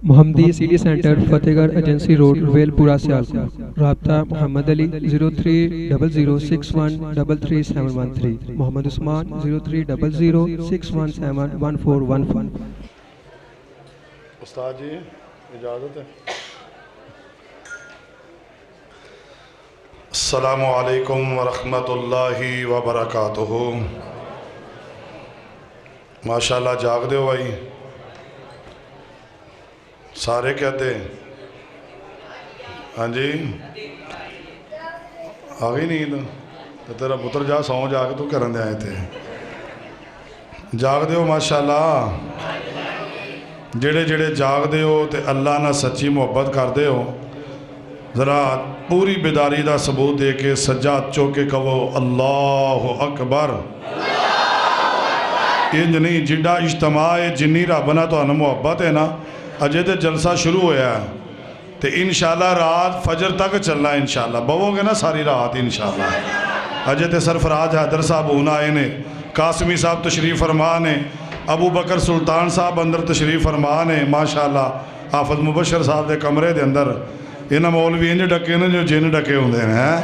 محمدی city centre فتح گڑھ agency road royal پورہ سیالکوٹ۔ رابطہ محمد علی 030061337113، محمد عثمان 030061711415۔ استاد جی اجازت ہے؟ السلام علیکم ورحمۃ اللہ وبرکاتہ۔ ماشاءاللہ جاگ دے ہو بھائی سارے کہتے ہیں ہاں جی آ گئی نیند تو تیرا پتر جا سو جا کے تو کرن دے آئے تھے جاگ دے ہو ماشاءاللہ جڑے جڑے جاگ دے ہو تے اللہ نہ سچی محبت کر دے ہو ذرا پوری بیداری دا ثبوت دے کے سجاد چوکے کہو اللہ اکبر۔ انج نہیں جڑا اجتماع ہے جنی ربنا تو انہ محبت ہے نا اجے تے جلسہ شروع ہویا ہے تے انشاءاللہ رات فجر تک چلنا ہے انشاءاللہ بہو گے نا ساری رات انشاءاللہ۔ اجے تے سرفراز حیدر صاحب ہونا آئے نے قاسمی صاحب تشریف فرما نے ابو بکر سلطان صاحب اندر تشریف فرما نے ماشاءاللہ حافظ مبشر صاحب دے کمرے دے اندر انہاں مولوی انج ڈکے نے جو جن ڈکے ہوندے ہیں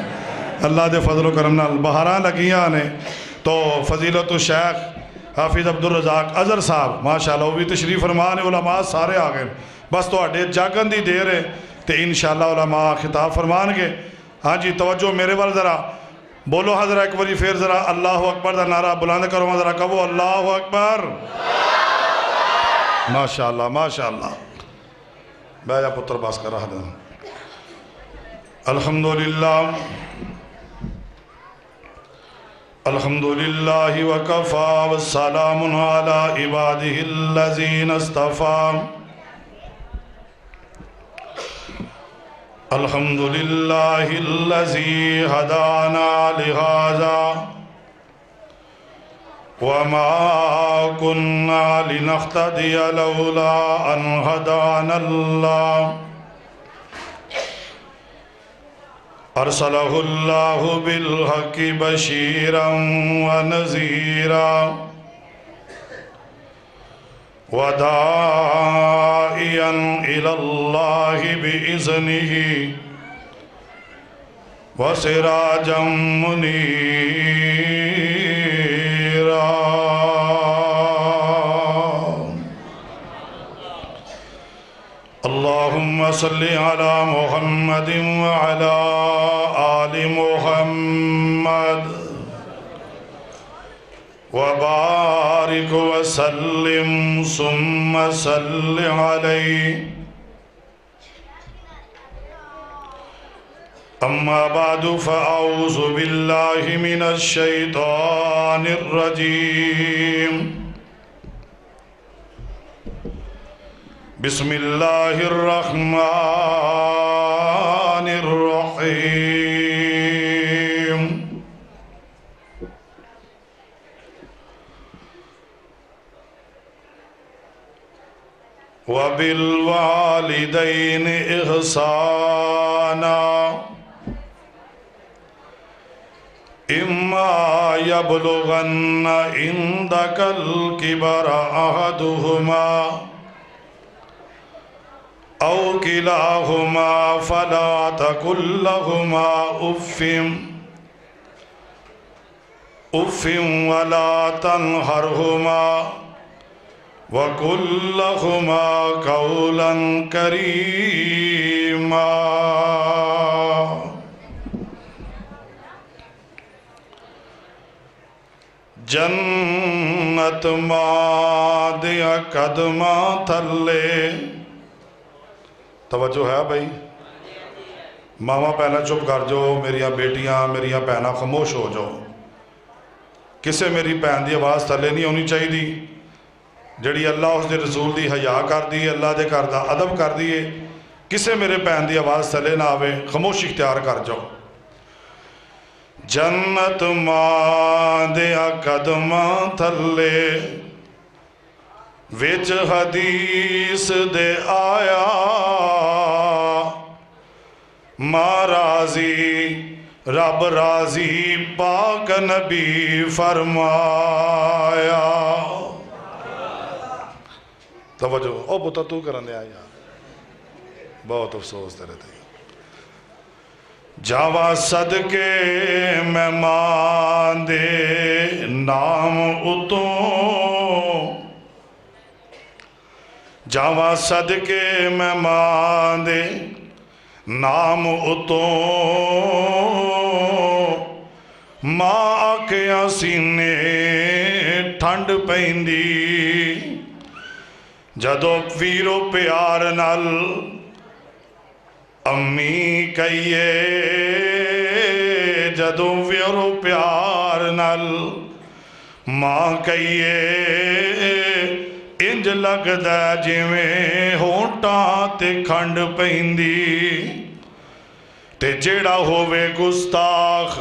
اللہ دے فضل و کرم نال بہاراں لگیاں نے تو فضیلت الشیخ حافظ عبدالرزاق اظہر صاحب ماشاءاللہ وہ بھی تشریف فرما نے علماء سارے آگئے بس تو اڈے جاگن دی دیر ہے تے انشاءاللہ علماء خطاب فرمان گے۔ ہاں جی توجہ میرے وال ذرا بولو حضرہ ایک باری پھر ذرا اللہ اکبر دا نعرہ بلند کرو ذرا کہو اللہ اکبر ماشاءاللہ ماشاءاللہ۔ بے جا پتر باس کر رہا دیں الحمدللہ الحمدللہ وکفا والسلام علی عبادہ الذین اصطفا الحمدللہ الذی ہدانا لہذا وما كنا لنهتدي لولا ان هدانا اللہ ارسلہ اللہ بالحق بشیرا ونذیرا وداعیا الی اللہ بإذنہ وسراجا منیرا۔ اللہم صلی علی محمد وعلی آل محمد وبارک وسلم ثم صل علیہ۔ اما بعد فاعوذ باللہ من الشیطان الرجیم بسم اللہ الرحمن الرحیم۔ وبالوالدین احسانا اما یبلغن عندک الکبر احدہما او کلاہما فلا تقل لہما اف ولا تنہرہما وقل لہما قولا کریما۔ جنت ماں دیا قدمہ تھلے توجہ ہے بھائی ماما پہنا چپ کر جو میریاں بیٹیاں میریاں پہنا خاموش ہو جاؤ کسے میری پہن دی آواز تھلے نہیں ہونی چاہیے دی جڑی اللہ اس دے رسول دی حیا کر دی اللہ دے کر دا ادب کر دیئے کسے میرے پہن دی آواز تھلے نہ آوے خاموش اختیار کر جاؤ۔ جنت ماں دیا قدمہ تھلے وچ حدیث دے آیا ماں راضی رب راضی پاک نبی فرمایا۔ توجہ او بتا تو کرن دے آیا بہت افسوس تیرے تھے جاوا صدقے مہمان دے نام اتوں جاوا صدقے مہمان دے نام اتوں ماں آکھیاں سینے ٹھنڈ پیندی جدو ویرو پیار نال امی کہیے جدو ویرو پیار نال ماں کہیے انج لگدا جویں ہونٹاں تے کھنڈ پیندی تے جیڑا ہووے گستاخ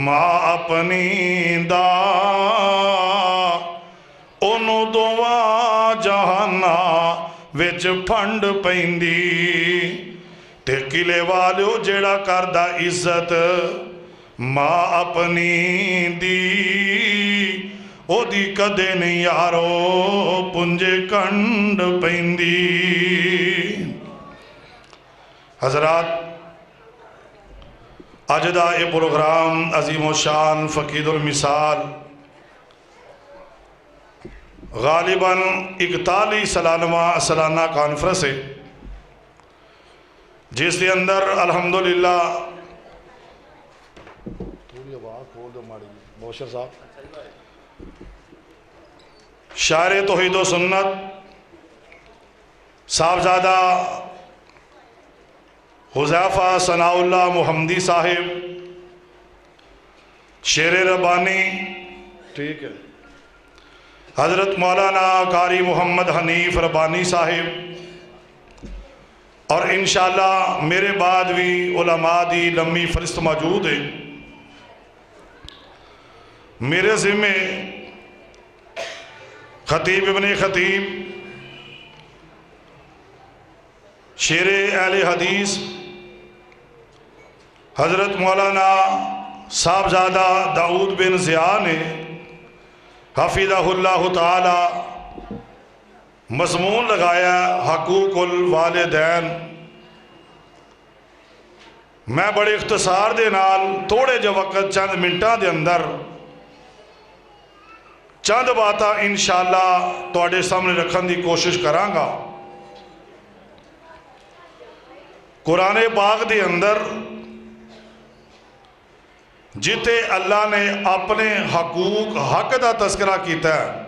ماں اپنی دا انہوں دواں جہانا وچ پھنڈ پیندی تے قلعے والیو جیڑا کردہ عزت ماں اپنی دی او دی کدے نہیں یارو پنجے کنڈ پیندی حضرات اجدہ پروگرام عظیم و شان فقید المثال غالباً 41 سالانہ کانفرنس ہے جس کے اندر الحمدللہ تھوڑی آواز کھول دو ماڑی موشر صاحب شاعر توحید و سنت صاحبزادہ حذیفہ ثناء اللہ محمدی صاحب شیر ربانی ٹھیک ہے حضرت مولانا قاری محمد حنیف ربانی صاحب اور انشاءاللہ میرے بعد بھی علماء دی لمبی فہرست موجود ہے میرے ذمہ خطیب ابن خطیب شیر اہل حدیث حضرت مولانا صاحبزادہ داؤد بن ضیاء نے حفظہ اللہ تعالی مضمون لگایا حقوق الوالدین میں بڑے اختصار دے نال تھوڑے جو وقت چند منٹاں دے اندر چند باتاں انشاءاللہ تواڈے سامنے رکھن دی کوشش کرانگا قرآن پاک دے اندر جتے اللہ نے اپنے حقوق حق دا تذکرہ کیتا ہے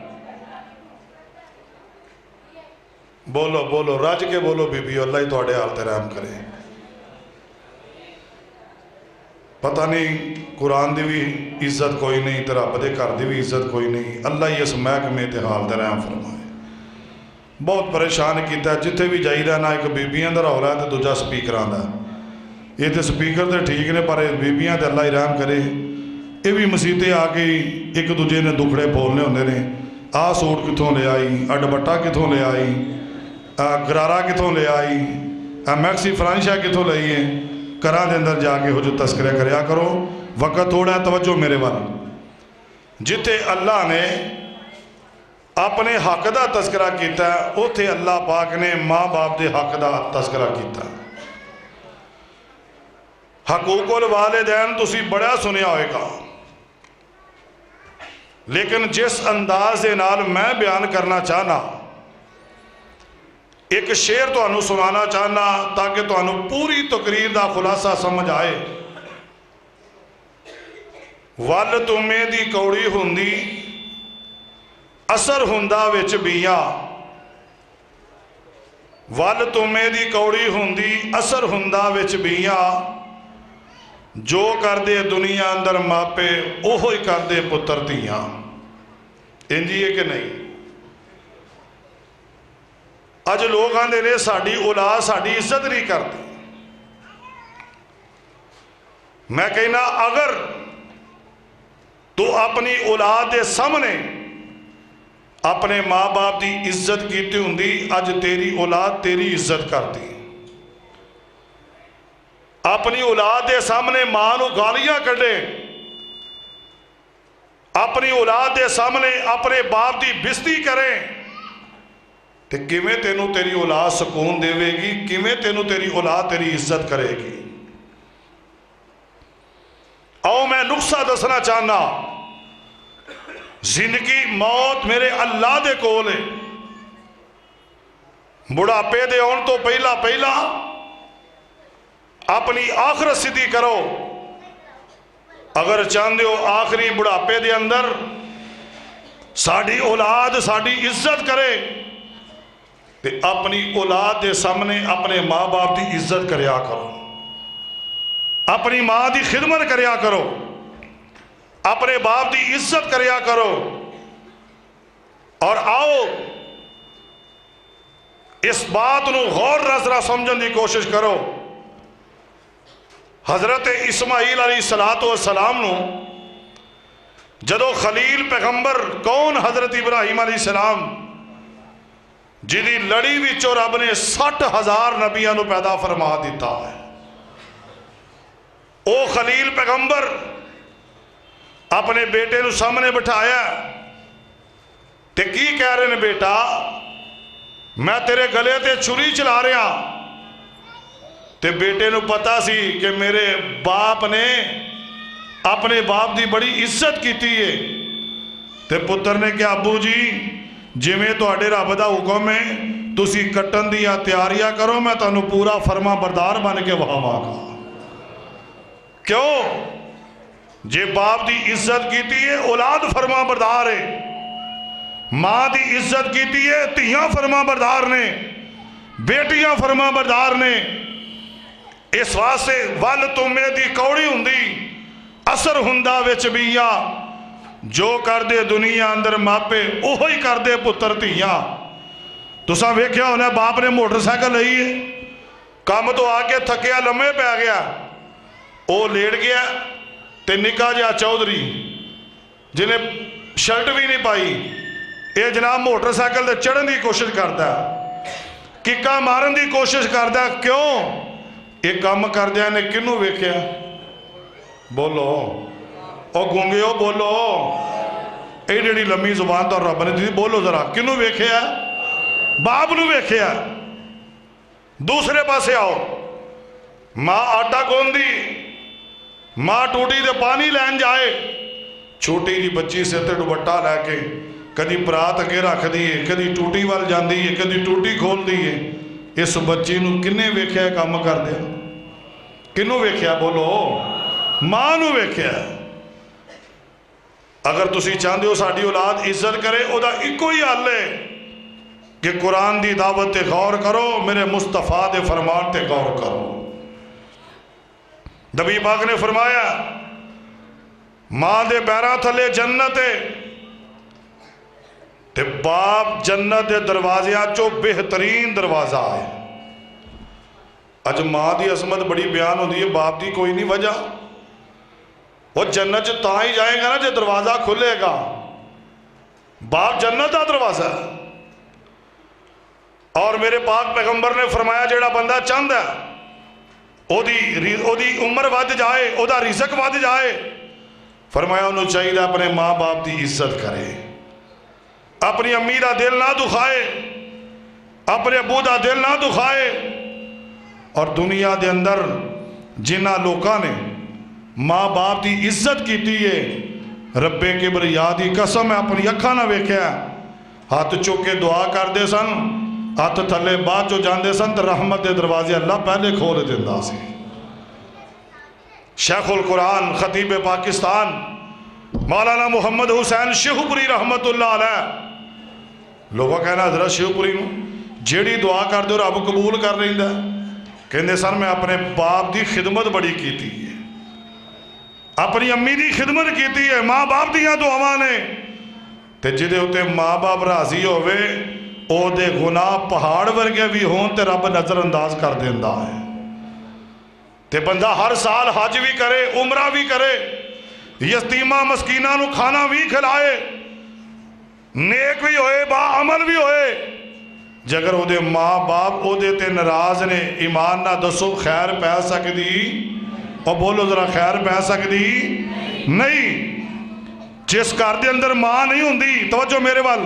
بولو بولو رج کے بولو بی بی اللہ ہی تواڈے حال تے رحم کرے پتہ نہیں قرآن دی بھی عزت کوئی نہیں تے رب دے گھر دی بھی عزت کوئی نہیں اللہ ہی اس محکمے تے حال تے رحم فرمائے بہت پریشان کیتا ہے جتے بھی جائی رہنا ایک بیبیاں دا رہا ہے تے دوجا سپیکراں دا یہ تے سپیکر تے ٹھیک نے پر بیبیاں تے اللہ ہی رحم کرے یہ بھی مسیطے آ کے ایک دوجے نے دکھڑے بولنے ہوندے نے آ سوٹ کتھوں لے آئی آ ڈبٹا کتھوں لے آئی گرارا کتھوں لے آئی میکسی فرانشا کتھوں لے آئی کراں دے اندر جا کے ہو جو تذکرہ کریا کرو وقت تھوڑا ہے توجہ میرے وال جتے اللہ نے اپنے حق دا تذکرہ کیتا ہے اوتھے اللہ پاک نے ماں باپ دے حق دا تذکرہ کیتا ہے حقوق الوالدین تسی بڑا سنیا ہوئے گا لیکن جس انداز دے نال میں بیان کرنا چاہنا ایک شعر تو انہوں سنانا چاہنا تاکہ تو انہوں پوری تقریر دا خلاصہ سمجھ آئے وال تمہیں دی کوڑی ہوندی اثر ہندہ وچ بیاں وال تمہیں دی کوڑی ہوندی اثر ہندہ وچ بیاں جو کر دے دنیا اندر ماپے اوہی کر دے پتر دیاں انجی ہے کہ نہیں اج لوگ آندے نے ساڑی اولاد ساڑی عزت نہیں کرتی میں کہنا اگر تو اپنی اولاد دے سامنے اپنے ماں باپ دی عزت کیتی ہوندی اج تیری اولاد تیری عزت کرتی اپنی اولاد دے سامنے ماں نو گالیاں کڈے اپنی اولاد دے سامنے اپنے باپ دی بزتی کریں تے کیویں تینوں تیری اولاد سکون دے گی، کیویں تینوں تیری اولاد تیری عزت کرے گی۔ آؤ میں نقصہ دسنا چاہنا، زندگی موت میرے اللہ دے کول ہے۔ بڑھاپے دے آن تو پہلا اپنی آخرت سیدھی کرو۔ اگر چاہندے ہو آخری بڑھاپے دے اندر ساڑی اولاد ساڑی عزت کرے تے اپنی اولاد دے سامنے اپنے ماں باپ دی عزت کریا کرو، اپنی ماں دی خدمت کریا کرو، اپنے باپ دی عزت کریا کرو۔ اور آؤ اس بات نو غور نظرہ سمجھن دی کوشش کرو۔ حضرت اسماعیل علیہ السلام نو جدو خلیل پیغمبر کون حضرت ابراہیم علیہ السلام جدی لڑی وچوں رب نے 60,000 نبیاں نو پیدا فرما دیتا ہے، او خلیل پیغمبر اپنے بیٹے نو سامنے بٹھایا تے کی کہہ رہے نے، بیٹا میں تیرے گلے تے چھری چلا رہا۔ تے بیٹے نو پتا سی کہ میرے باپ نے اپنے باپ دی بڑی عزت کیتی ہے۔ تے پتر نے کہا ابو جی جویں تہاڈے رب دا حکم ہے تسی کٹن دیا تیاریاں کرو، میں تانوں پورا فرما بردار بن کے وہاں گا۔ کیوں؟ جے باپ دی عزت کیتی ہے اولاد فرما بردار ہے، ماں دی عزت کیتی ہے تیاں فرما بردار نے، بیٹیاں فرما بردار نے۔ اس واسطے ول تمے دی کوڑی ہندی اثر ہندا وچ بیاں، جو کر دے دنیا اندر ماپے اوہی کر دے پتر تیاں۔ تساں ویکھیا ہونا باپ نے موٹر سائیکل لئی ہے، کام تو آ کے تھکیا لمحے پہ گیا، او لیٹ گیا تے نکا جا چودھری جنہیں شرٹ بھی نہیں پائی، اے جناب موٹر سائیکل دے چڑھن دی کوشش کرتا ہے، ککا مارن دی کوشش کرتا ہے۔ کیوں؟ ایک کام کر دیا نے کنوں ویکھیا؟ بولو او گونگے ہو بولو، اے جڑی لمبی زبان تو رب نے دی بولو ذرا، کنوں ویکھیا؟ باپ نو ویکھیا۔ دوسرے پاسے آؤ، ماں آٹا گوندی، ماں ٹوٹی دے پانی لین جائے، چھوٹی جی بچی سے تے دوپٹہ لے کے کدی پرات اگے رکھ دیئے، کدی ٹوٹی وال جاندی ہے، کدی ٹوٹی کھول دیئے۔ اس بچی نو کنے ویکھیا کام کر دیا؟ کنوں ویکھیا؟ بولو ماں نو ویکھیا۔ اگر تسی چاہندے ہو ساڈی اولاد عزت کرے، او دا ایکو ہی حل ہے کہ قرآن دی دعوت تے غور کرو، میرے مصطفیٰ دے فرمان تے غور کرو۔ نبی پاک نے فرمایا ماں دے پیراں تھلے جنت ہے تے باپ جنت دے دروازیاں چو بہترین دروازہ ہے۔ اج ماں دی عظمت بڑی بیان ہوندی ہے، باپ دی کوئی نہیں وجہ۔ وہ جنت تاں ہی جائے گا نا جے دروازہ کھلے گا، باپ جنت دا دروازہ ہے۔ اور میرے پاک پیغمبر نے فرمایا جیڑا بندہ چاند ہے او دی عمر ود جائے، او دا رزق ود جائے، فرمایا انہوں چاہیے اپنے ماں باپ دی عزت کرے، اپنی امی دا دل نہ دکھائے، اپنے ابو دا دل نہ دکھائے۔ اور دنیا دے اندر جنہ لوکاں نے ماں باپ دی عزت کیتی ہے، رب کبریا دی قسم ہے اپنی اکھاں نہ ویکھیا، ہاتھ چوکے دعا کر دے سن، ہاتھ تھلے بعد جو جاندے سن تو رحمت دے دروازے اللہ پہلے کھول دیندا سی۔ شیخ القرآن خطیب پاکستان مولانا محمد حسین شیخوپوری رحمت اللہ علیہ، لوگوں کہنا حضرت شیخوپوری نو جیڑی دعا کر دے رب قبول کر رہیندا ہے، کہندے سن میں اپنے باپ دی خدمت بڑی کیتی ہے، اپنی امی دی خدمت کیتی ہے، ماں باپ دیاں دعاواں نے، تے جدے ہوتے ماں باپ راضی ہوئے او دے گناہ پہاڑ ورگے بھی ہون تے رب نظر انداز کر دیندا ہے۔ تے بندہ ہر سال حج بھی کرے، عمرہ بھی کرے، یتیمہ مسکینہ نو کھانا بھی کھلائے، نیک بھی ہوئے، با عمل بھی ہوئے، جگر او دے ماں باپ او دے تے ناراض نے، ایمان نہ دسو خیر پہ سکدی؟ اور بولو ذرا خیر پہ سکدی؟ نہیں۔ جس گھر دے اندر ماں نہیں ہوندی، توجہ میرے وال،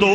2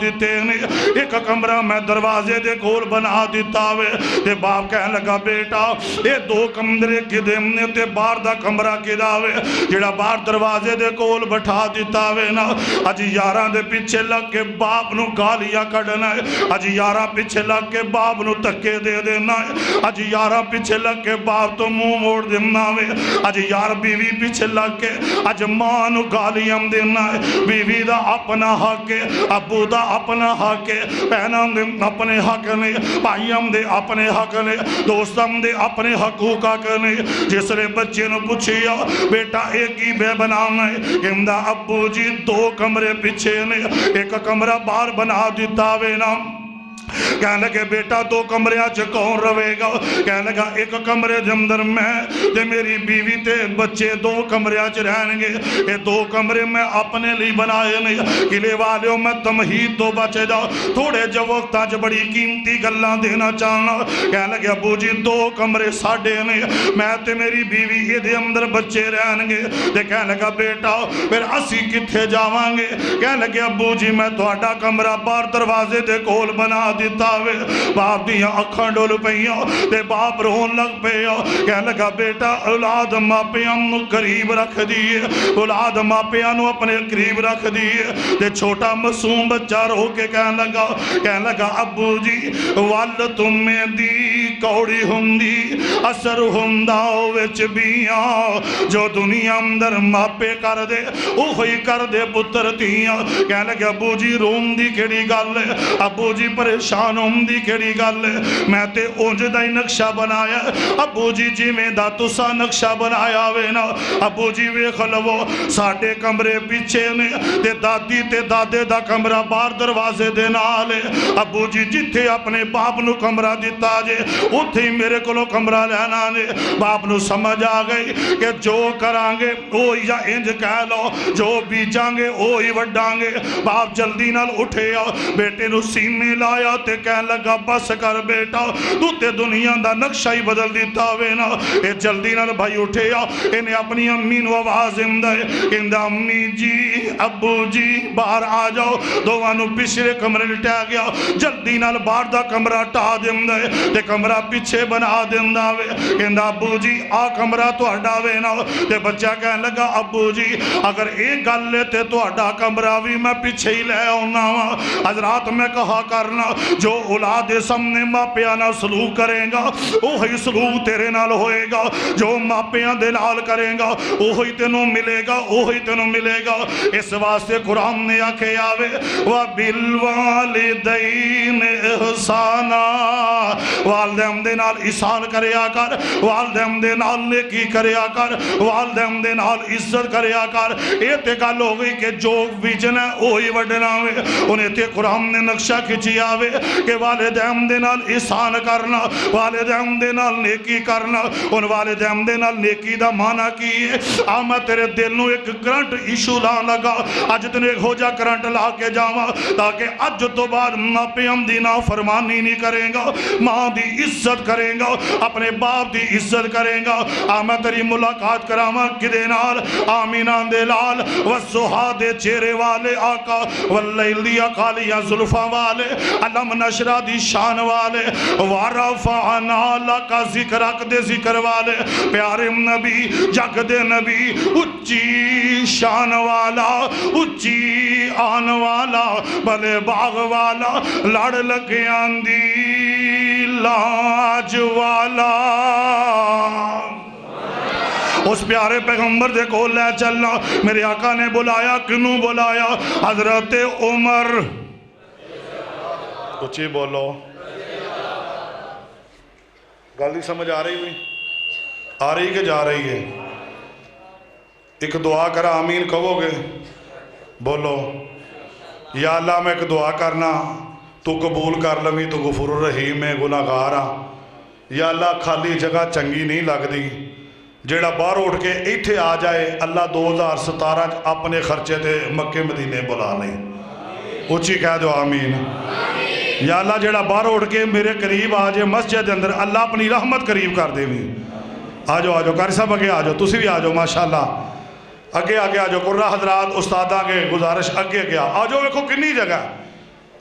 دیتے نے ایک کمرہ میں دروازے دے کول بنا دیتا وے تے باپ کہنے لگا بیٹا اے دو کمرے کدے نے تے باہر دا کمرہ کدا وے جڑا باہر دروازے دے کول بٹھا دیتا وے نا اج یاراں دے پیچھے لگ کے باپ نو گالیاں کڈنا ہے اج یاراں پیچھے لگ کے باپ نو تکے دے دینا ہے اج یاراں پیچھے لگ کے باپ تو منہ موڑ دینا وے اج یار بیوی پیچھے لگ کے اج ماں نو گالیاں دینا ہے بیوی دا اپنا حق ہے ابو دا اپنا حق ہے بہناں دے اپنے حق نے بھائیاں دے اپنے حق نے دوستاں دے اپنے حقوق حق نے جس نے بچے نو پوچھیا بیٹا ایک ہی بے بنانا ہے کہندا ابو جی دو کمرے پیچھے نے ایک کمرہ باہر بنا دیتا وے نا کہنے لگے بیٹا دو کمرے آج کون روے گا کہنے لگا ایک کمرے دے اندر میں تے میری بیوی تے بچے دو کمرے آج رہن گے یہ دو کمرے میں اپنے لی بنائے نہیں قلعے والیوں میں تمہید دو بچے جا تھوڑے جو وقت آج بڑی قیمتی گلاں دینا چاہنا کہنے لگے ابو جی دو کمرے ساڑھے نہیں میں تے میری بیوی یہ دے اندر بچے رہن گے تے کہنے لگا بیٹا پھر اسی کتھے جاوان گے کہنے لگے ابو جی میں تھوڑا کمرہ بار دروازے دے کول بنا دیتا وے باپ دیاں اکھاں ڈول پئیاں تے باپ رون لگ پیا کہنے لگا بیٹا اولاد ماپیاں نو قریب رکھ دیئے اولاد ماپیاں نو اپنے قریب رکھ دیئے تے چھوٹا معصوم بچہ رو کے کہنے لگا ابو جی وال تمہیں دی کوڑی ہندی اثر ہندہ وچ بیاں جو دنیا اندر ماپے کر دے اوہی کر دے پتر تیاں کہنے لگا ابو جی روم دی کیڑی گل ہے ابو جی پریشان ہوندی کیڑی گل ہے میں تے اونج دا ہی نقشہ بنایا ابو جی میں دا تسا نقشہ بنایا وے نا ابو جی ویکھ لو ساڈے کمرے پیچھے نے تے دادی تے دادے دا کمرہ باہر دروازے دے نال ہے ابو جی جتھے اپنے باپ نو کمرہ دیتا جے اتھے ہی میرے کولو کمرہ لینا نے باپ نو سمجھ آ گئی کہ جو کرانگے اوہی یا انج کہہ لو جو بیجانگے اوہی وڈانگے باپ جلدی نال اٹھے بیٹے نو سینے لایا تے کہنے لگا بس کر بیٹا تو تے دنیا دا نقشہ ہی بدل دیتا ہوئے نا اے جلدی نال بھائی اٹھے انہیں اپنی امی نو آواز اندائے کہندہ امی جی ابو جی باہر آ جاؤ دوانو پچھلے کمرے لٹا گیا جلدی نال باہر دا کمرہ ٹا دیندائے تے کمرہ پیچھے بنا دینداوے کہندہ ابو جی آ کمرہ تو ہٹاوے نا تے بچہ کہنے لگا ابو جی اگر ایک گل لیتے تو ہٹا کمرہ بھی میں پیچھے ہی لے ہونا حضرات میں کہا کرنا جو اولاد سامنے ماپیاں سلوک کریں گا وہی سلوک تیرے نال ہوئے گا جو ماپیاں دے نال کریں گا وہی تینوں ملے گا وہی تینوں ملے گا اس واسطے قرآن نے آکھے آوے وَبِالْوَالِدَيْنِ احسانا والدین دے نال احسان کرے آکر والدین دے نال نیکی کرے آکر والدین دے نال عزت کرے آکر یہ تے گل ہو گئی کہ جو ویجن ہے وہی وڈنا ہوئے انہیں تے قرآن نے نقشہ کھچی آوے کہ والدین دے نال احسان کرنا والدین دے نال نیکی کرنا ان والدین دے نال نیکی دا معنی کی ہے میں تیرے دل نو ایک کرنٹ ایشو لان لگا اج تینوں ایک ہو جا کرنٹ لا کے جاواں تاکہ اج تو بعد ماپیاں دی نافرمانی نہیں کریں گا ماں دی عزت کریں گا اپنے باپ دی عزت کریں گا میں تیری ملاقات کراواں کدے نال آمینہ دے لال والضحیٰ دے چہرے والے آقا واللیل دی اقالیہ زلفاں والے علم نشرہ دی شان والے وَرَفَعْنَا لَكَ ذِكْرَكَ دے ذکر والے پیارے نبی جگ دے نبی اچھی شان والا اچھی آن والا بلے باغ والا لڑ لگیاں دی لاج والا اس پیارے پیغمبر دے کو لے چلنا میرے آقا نے بلایا کنوں بلایا حضرت عمر کچھ ہی بولو گل سمجھ آ رہی ہوئی آ رہی کہ جا رہی ہے ایک دعا کرا آمین کہو گے بولو یا اللہ میں ایک دعا کرنا تو قبول کر لوی تو غفور الرحیم میں گناہگار ہاں یا اللہ خالی جگہ چنگی نہیں لگ دی جیڑا باہر اٹھ کے ایتھے آ جائے اللہ 2017 اپنے خرچے تے مکے مدینے بلا لیں اچھی کہہ دو آمین یا اللہ جیڑا باہر اٹھ کے میرے قریب آ جائے مسجد اندر اللہ اپنی رحمت قریب کر دے بھی آ جاؤ قاری صاحب اگے آ جاؤ تسی بھی آ جاؤ ماشاءاللہ اگے آگے آ جاؤ قرہ حضرات استادہ کے گزارش اگے گیا آ جاؤ ویکھو کنی جگہ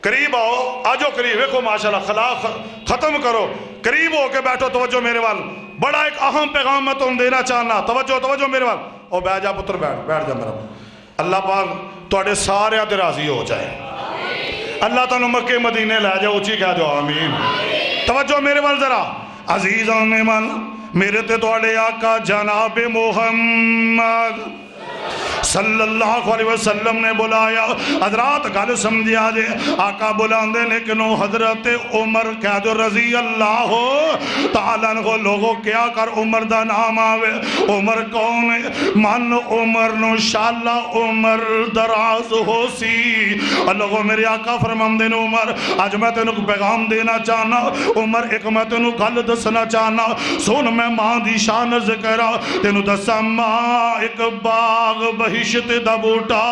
قریب آؤ آ جاؤ قریب ویکھو ماشاءاللہ خلا ختم کرو قریب ہو کے بیٹھو توجہ میرے وال بڑا ایک اہم پیغام میں تم دینا چاہنا توجہ میرے وال او بیٹھ جا پتر بیٹھ جا میرا اللہ پاک تواڈے سارے تے راضی ہو جائے اللہ تعالیٰ مکے مدینے لے جاؤ اچھی کہہ دو آمین توجہ میرے وال ذرا عزیزان من میرے تے تواڈے آقا جناب محمد صلی اللہ علیہ وسلم نے بلایا حضرات گل سمجھا جے آقا بلاندے لیکنو حضرت عمر کہہ دو رضی اللہ تعالیٰ عنہ لوگوں کیا کر عمر دا نام آوے عمر کون ہے من عمر نو شاءاللہ عمر دراز ہو سی لوگوں میرے آقا فرماندے نے عمر آج میں تینوں پیغام دینا چاہنا عمر ایک میں تینوں گل دسنا چاہنا سن میں ماں دی شان ذکرہ تینوں دسا ماں ایک باغ بہشت دا بوٹا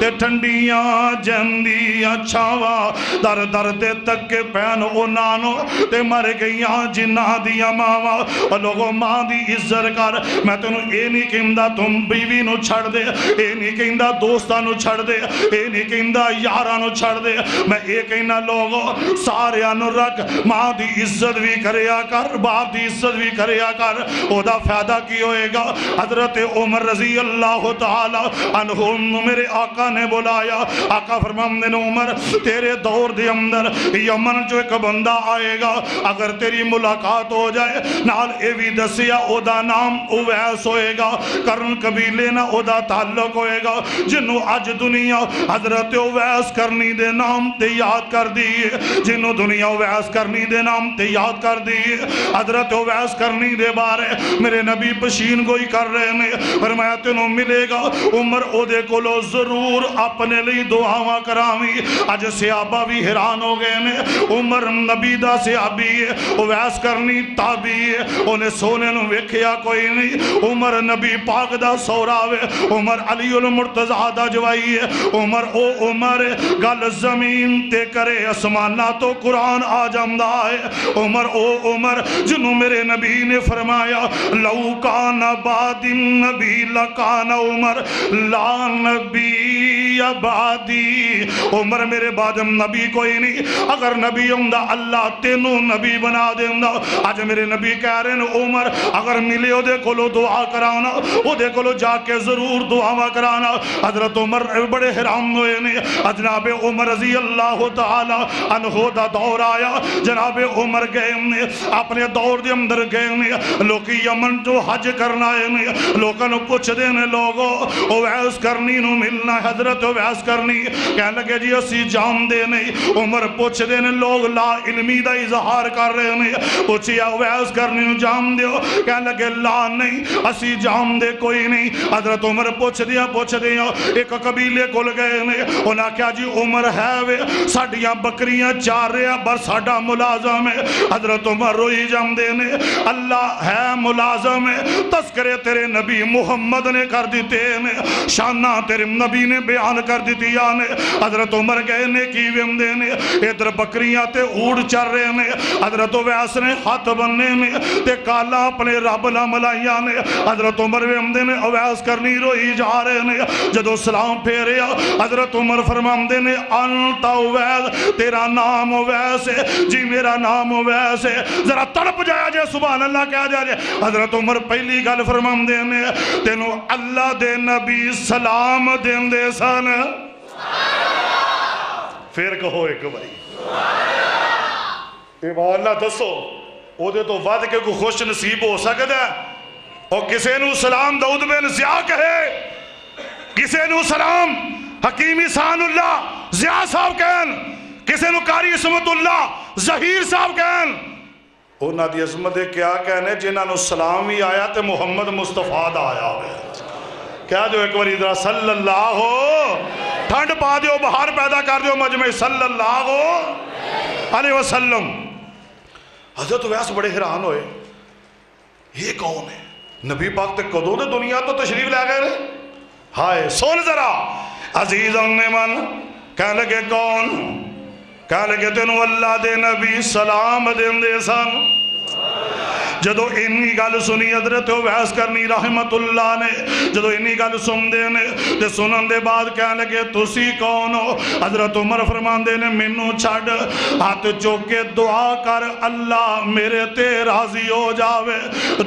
تے ٹھنڈیاں جندیاں چھاواں در در دے تک کے پین اونانو تے مر گئیاں جنہ دیا ماواں اور لوگوں ماں دی عزت کر میں تینوں اے نہیں کہندا تم بیوی نو چھڑ دے اے نہیں کہندا دوستاں نو چھڑ دے اے نہیں کہندا یاراں نو چھڑ دے میں اے کہنا لوگوں سارے نو رکھ ماں دی عزت بھی کریا کر باپ دی عزت بھی کریا کر او دا فائدہ کی ہوئے گا حضرت عمر رضی اللہ تعالی عنہم میرے آقا نے بلایا آقا فرماندے نے عمر تیرے دور دے اندر یمن جو ایک بندہ آئے گا اگر تیری ملاقات ہو جائے نال اے بھی دسیا او دا نام اویس ہوئے گا کرن قبیلے نہ او دا تعلق ہوئے گا جنہوں آج دنیا حضرت اویس کرنی دے نام تے یاد کر دیئے جنہوں دنیا اویس کرنی دے نام تے یاد کر دیئے حضرت اویس کرنی دے بارے میرے نبی پشین گوئی کر رہے نے فرمایا تینوں ملے گا عمر او دے کولو ضرور اپنے لی دعاواں کرامی آج صحابہ بھی حیران ہو گئے نے عمر نبی دا صحابی ہے اویس کرنی تابعی ہے انہیں سونے نو ویکھیا کوئی نہیں عمر نبی پاک دا سوراوے عمر علی المرتضیٰ دا جوائی ہے عمر او عمر گل زمین تے کرے اسمانہ تو قرآن آجم دا ہے عمر او عمر جنہوں میرے نبی نے فرمایا لو کان بعد النبی لکان عمر لا نبی بعدی عمر میرے بعد نبی کوئی نہیں اگر نبی ہوں اللہ تینوں نبی بنا دیں آج میرے نبی کہہ رہے ہیں عمر اگر ملے او دے کولو دعا کرانا او دے کولو جا کے ضرور دعا کرانا حضرت عمر بڑے حرام ہوئے نے جناب عمر رضی اللہ تعالی عنہ دا دور آیا جناب عمر گئے نے اپنے دور دے اندر گئے نے لوکی یمن جو حج کرنا ہے لوکاں نو پوچھ دے نے لوگو اویس کرنی نو ملنا حضرت اویس کرنی کہنے لگے جی اسی جام دے نہیں عمر پوچھ دے نے لوگ لا علمی دا اظہار کر رہے ہیں پوچھیا اویس کرنی نو جام دیو کہنے لگے لا نہیں اسی جام دے کوئی نہیں حضرت عمر پوچھ دیا ایک قبیلے کھل گئے نے انہاں کیا جی عمر ہے وے ساڑیاں بکریاں چار رہے بر ساڑا ملازم ہے حضرت عمر روئی جام دے نے اللہ ہے ملازم ہے تذکرے تیرے نبی محمد نے کر دیتے نے شانہ تیرے نبی نے بیان کر دیتی نے حضرت عمر گئے نے کی ویم دے نے ادھر بکریاں تے اوڑ چر رہے نے حضرت ویس نے ہاتھ بننے نے تے کالا اپنے رب لا ملائیاں نے حضرت عمر ویم دے نے اویس کرنی روئی جا رہے نے جدو سلام پھیریا حضرت عمر فرمان دے نے انتا اویس تیرا نام اویس ہے جی میرا نام اویس ہے ذرا تڑپ جایا جائے سبحان اللہ کہا جائے حضرت عمر پہلی گل فرمان دے نے تینو اللہ دے نبی سلام دین دے سن پھر کہو ایک بھائی ایمان اللہ دسو او دے تو ود کے کوئی خوش نصیب ہو سکتا ہے اور کسے نو سلام داؤد بن زیاء کہے کسے نو سلام حکیم احسان اللہ زیاء صاحب کہن کسے نو قاری عصمت اللہ ظہیر صاحب کہن انہاں دی عظمت کیا کہنے جنہاں نو سلام ہی آیا تے محمد مصطفیٰ دا آیا ہوئے کیا جو ایک وری ادھر صلی اللہ ہو ٹھنڈ پا دیو بہار پیدا کر دیو مجمع صلی اللہ علیہ وسلم حضرت ویس بڑے حیران ہوئے یہ کون ہے نبی پاک تے کدوں دے دنیا تو تشریف لے گئے رہے ہائے سن ذرا عزیزاں نے من کہنے لگے کون کہنے لگے تینوں اللہ دے نبی سلام دین دے سن جدو اینی گل سنی حضرت اویس کرنی رحمت اللہ نے جدو اینی گل سن دے نے تے سنن دے بعد کہنے لگے تسی کون ہو حضرت عمر فرمان دے نے منو چھڑ ہاتھ چوکے دعا کر اللہ میرے تے راضی ہو جاوے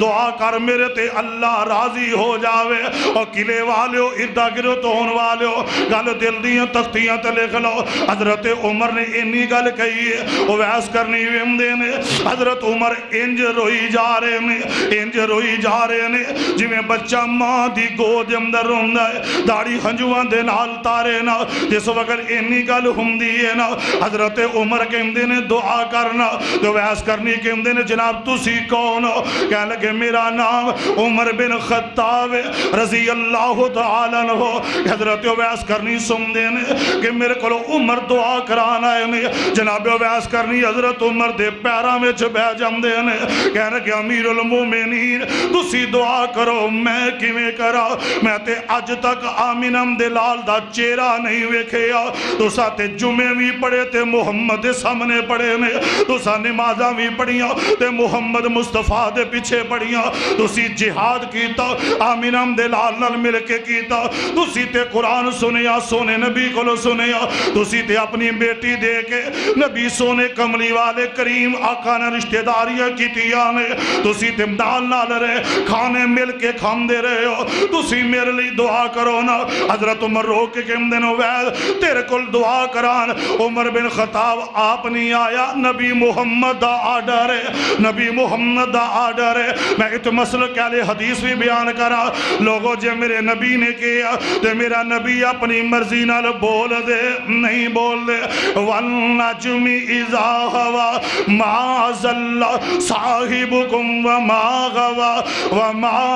دعا کر میرے تے اللہ راضی ہو جاوے اور قلعے والے ہو اردا گرو تون والے ہو گل دل دیاں تختیاں تے لکھ لو حضرت عمر نے اینی گل کہی ہے اویس کرنی ویم دے نے حضرت عمر انج روئی جا رہے نے انج روئی جا رہے نے جی میں بچہ ماں دی گود اندر روندہ ہے داڑی ہنجوان دے نال تارے نا جس وقت اینی گل ہندی ہے نا حضرت عمر کہم دے نے دعا کرنا تو ویس کرنی کہم دے نے جناب تسی کون ہو کہنے لگے میرا نام عمر بن خطاب رضی اللہ تعالیٰ ہو حضرت ویس کرنی سن دے نے کہ میرے کو عمر دعا کرانا ہے جناب ویس کرنی حضرت عمر دے پیرا میں چھبہ جم دے نے کہنے کہ امیر المومنین تسی دعا کرو میں کیویں کرا میں تے اج تک آمینم دلال دا چہرہ نہیں ویکھیا تسا تے جمعے بھی پڑھے تے محمد دے سامنے پڑھے نے تسا نمازاں بھی پڑھیاں تے محمد مصطفیٰ دے پیچھے پڑھیاں تسی جہاد کیتا آمینم دلال نال مل کے کیتا تسی تے قرآن سنیا سونے نبی کو سنیا تسی تے اپنی بیٹی دے کے نبی سونے کملی والے کریم آقا نے رشتہ داریاں کیتیاں نے تسی تے نال نال رہے کھانے مل کے کھان دے رہے ہو تسی میرے لئے دعا کرو نا حضرت عمر رو کے کہم دنو وید تیرے کل دعا کران عمر بن خطاب آپ نہیں آیا نبی محمد دا آڈر ہے نبی محمد دا آڈر ہے میں ایک مسئلہ کہلے حدیث بھی بیان کرا لوگوں جے میرے نبی نے کیا تے میرا نبی اپنی مرضی نال بول دے نہیں بول دے وَالنَّجْمِ إِذَا هَوَى مَا ضَلَّ صَاحِبُكُمْ وَمَا غَوَى وَمَا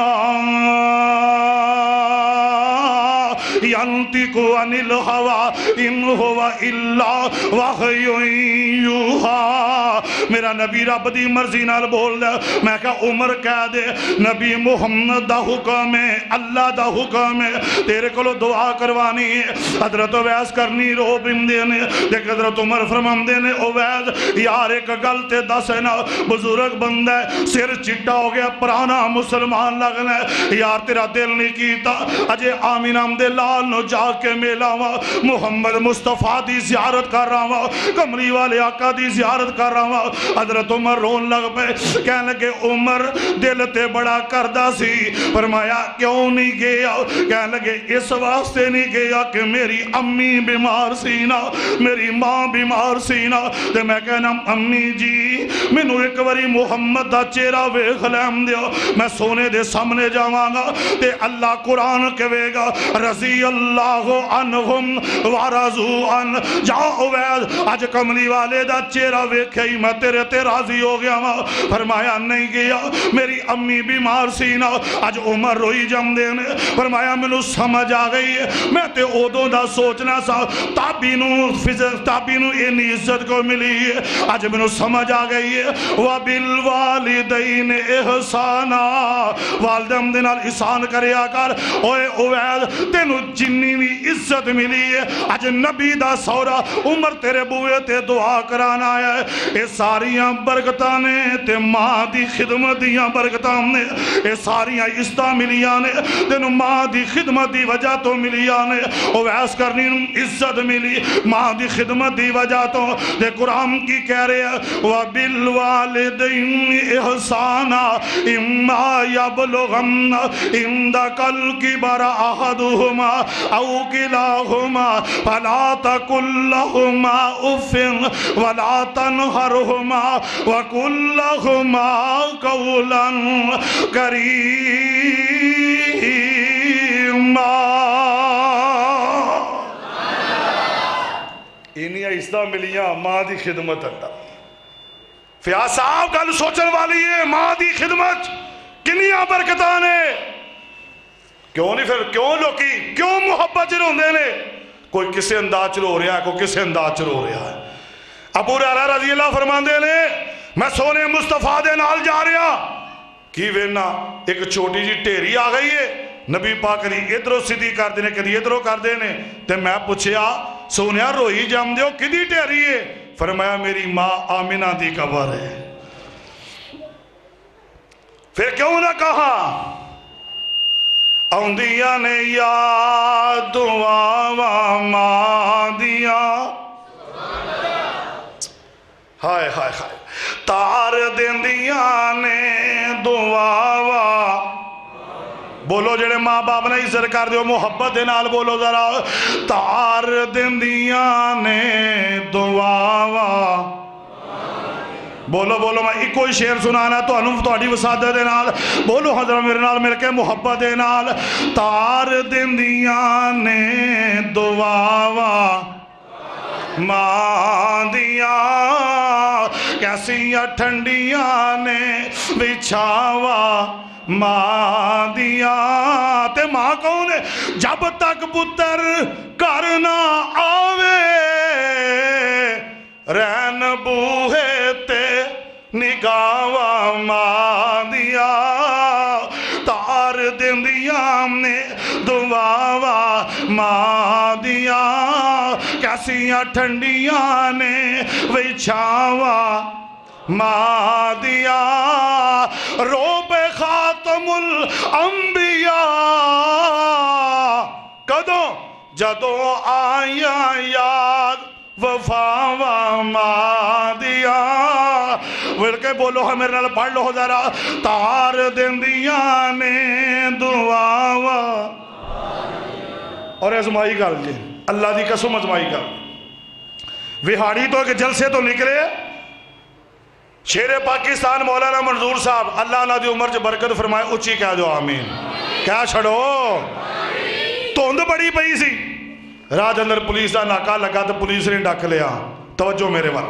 يَنْطِقُ عَنِ الْهَوَى إِنْ هُوَ إِلَّا وَحْيٌ يُوحَى میرا نبی رب دی مرضی نال بول دے میں کہا عمر کہہ دے نبی محمد دا حکم ہے اللہ دا حکم ہے تیرے کلو دعا کروانی ہے حضرت ویس کرنی رو بن دینے دیکھ حضرت عمر فرمان دینے او ویس یار ایک گلتے دس ہے نا بزرگ بندہ ہے سر چٹا ہو گیا پرانا مسلمان لگنا ہے یار تیرا دل نہیں کیتا اجے آمین آمدے لال نو جا کے میلا ہوا محمد مصطفیٰ دی زیارت کر رہا ہوا کمری والے آقا دی زیارت کر رہا ہوا حضرت عمر رون لگ پہ کہنے لگے عمر دل تے بڑا کردہ سی فرمایا کیوں نہیں گیا کہنے لگے اس واسطے نہیں گیا کہ میری امی بیمار سینا میری ماں بیمار سینا تے میں کہنا امی جی میں نو ایک وری محمد دا چہرہ ویکھ لیم دیو میں سونے دے سامنے جاواں گا تے اللہ قرآن کہے گا رضی اللہ عنہم ورضوا عنہ جاؤ وید آج کملی والے دا چہرہ ویکھے ہی میں تیرے تے راضی ہو گیا ماں فرمایا نہیں گیا میری امی بیمار سینا آج عمر روئی جم دینے فرمایا میں نو سمجھ آ گئی ہے میں تے اودوں دا سوچنا سا تابینو اینی عزت کو ملی ہے آج میں نو سمجھ آ گئی ہے وَبِالْوَالِدَيْنِ احسانا والدم دنال احسان کریا کر اوے اوید تینو جنی بھی عزت ملی ہے آج نبی دا سورا عمر تیرے بوئے تے دعا کرانا ہے اے ساریاں برکتانے تے ماں دی خدمت دیاں برکتانے اے ساریاں عزتہ ملیانے تینو ماں دی خدمت دی وجہ تو ملیانے او ویس کرنی عزت ملی ماں دی خدمت دی وجہ تو دے قرآن کی کہہ رہے ہیں وَبِالْوَالِدَيْنِ احسانا اِمَّا يَبْلُغَنَّ عِنْدَكَ الْكِبَرَ أَحَدُهُمَا أَوْ كِلَاهُمَا فَلَا تَقُلْ لَهُمَا أُفٍّ وَلَا تَنْهَرْهُمَا وَقُلْ لَهُمَا قَوْلًا كَرِيمًا انہی عزتہ ملیاں ماں دی خدمت اندر فیاض صاحب گل سوچن والی ہے ماں دی خدمت کنیاں برکتانے کیوں نہیں پھر کیوں لوکی کیوں محبت روندے نے کوئی کسے انداز رو رہا ہے کوئی کسے انداز رو رہا ہے ابو ہریرہ رضی اللہ فرمان دے نے میں سونے مصطفیٰ دے نال جا رہا کی وینا ایک چھوٹی جی ٹیری آ گئی ہے نبی پاک کدی ادھروں سیدھی کر دینے کدی ادھروں کر دینے تے میں پوچھیا سونیا روئی جام دیو کدی ٹیری ہے فرمایا میری ماں آمینہ دی قبر ہے پھر کیوں نہ کہا آندیاں نے یاد دعاواں ماں دیاں ہائے ہائے ہائے تار دیندیاں نے دعاواں بولو جڑے ماں باپ نے عزت کر دیو محبت دے نال بولو ذرا تار دیندیاں نے دعاواں بولو بولو میں ایک کوئی شعر سنانا تو انہوں تہاڈی وسادت دے نال بولو حضرت میرے نال مل کے محبت دے نال تار دیندیاں نے دعاواں ماں دیاں کیسیاں ٹھنڈیاں نے بچھاوا ماں دیاں تے ماں کون ہے جب تک پتر گھر نہ آوے رہن بوہے تے نگاواں ماں دیاں تار دیندیاں نے دعاواں ماں دیاں کیسیاں ٹھنڈیاں نے وچھاواں ماں دیاں روب خاتم الانبیاء کدوں جدوں آیاں یاد وفاواں ماں دیاں مل کے بولو ہاں میرے نال پڑھ لو ذرا تار دیندیاں نے دعاواں اور ازمائی کر جی اللہ دی قسم ازمائی کر وہاڑی تو کہ جلسے تو نکلے شیر پاکستان مولانا منظور صاحب اللہ نہ دی عمر چ برکت فرمائے اچھی کہہ دو آمین کیا چھڑو توند بڑی پئی سی راج اندر پولیس دا ناکا لگا تو پولیس نے ڈک لیا توجہ میرے وال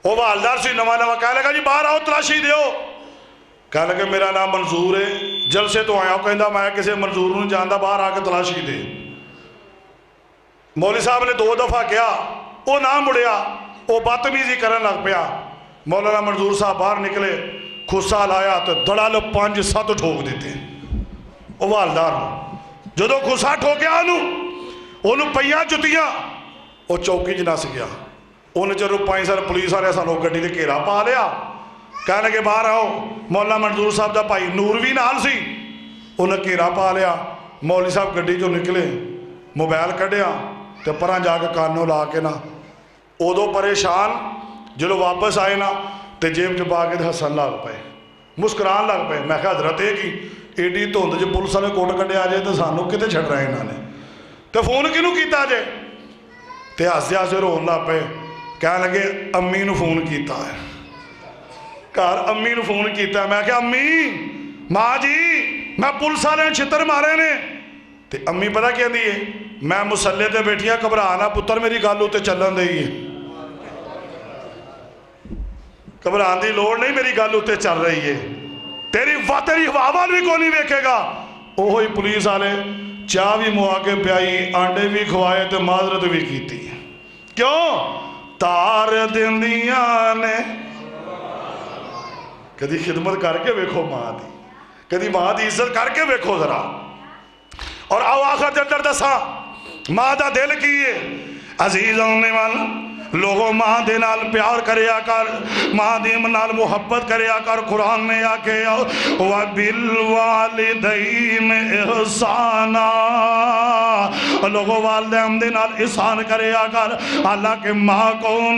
وہ والدار سی نواں نواں کہہ لگا جی باہر آؤ تلاشی دیو کہہ لگا میرا نام منظور ہے جلسے تو آیا کہندا میں کسی منظور نہیں جاندا باہر آ کے تلاشی دے مولوی صاحب نے 2 دفعہ کیا وہ نہ مڑیا وہ بدتمیزی کرن لگ پیا مولانا منظور صاحب باہر نکلے خصا لایا تو دڑال 5-7 ٹھوک دیتے وہ والدار جدو خصا ٹھوکیا انہوں پہیاں جتیاں وہ چوکی جنا سے گیا انہیں چلو 5 سال پولیس والے سانوں گڈی دے گھیرا پا لیا کہنے کے باہر آؤ مولانا منظور صاحب دا بھائی نور بھی نال سی انہیں گھیرا پا لیا مولوی صاحب گڈی جو نکلے موبائل کڈیا تے پراں جا کے کانوں لا کے نا ادو پریشان جلو واپس آئے نا تے جیب چ پا کے ہسن لگ پے مسکران لگ پے میں کہا حضرت یہ کی ایڈی دھند جو پولیس والے کوٹ کڈیا جائے تو سانوں کتے چھڑ رہے انہوں نے تو فون کینوں کیتا جے تے ہسدے ہسدے رون لگ پے کہنے لگے امی نو فون کیتا ہے گھر امی نو فون کیتا ہے میں کہا امی ماں جی میں پولیس والے چھتر مارے نے تے امی پتہ کیا دی ہے میں مسلے تے بیٹھیاں گھبرانا پتر میری گل تے چلن دئی ہے گھبران دی لوڑ نہیں میری گل تے چل رہی ہے تیری ہوا بھی کو نہیں ویکھے گا وہی پولیس والے چاہ بھی موا کے پیائی آنڈے بھی کھوائے تے معذرت بھی کیتی کیوں تار دیندیاں نے کدی خدمت کر کے ویکھو ماں دی کدی ماں دی عزت کر کے ویکھو ذرا اور آو آخر جندر دسا ماں دا دل کیے عزیزوں نے والا لوگوں ماں دے نال پیار کریا کر ماں دے نال محبت کریا کر قرآن نے آکے وَبِالْوَالِدَيْنِ احسانا لوگوں والدین دے نال احسان کریا کر حالانکہ ماں کون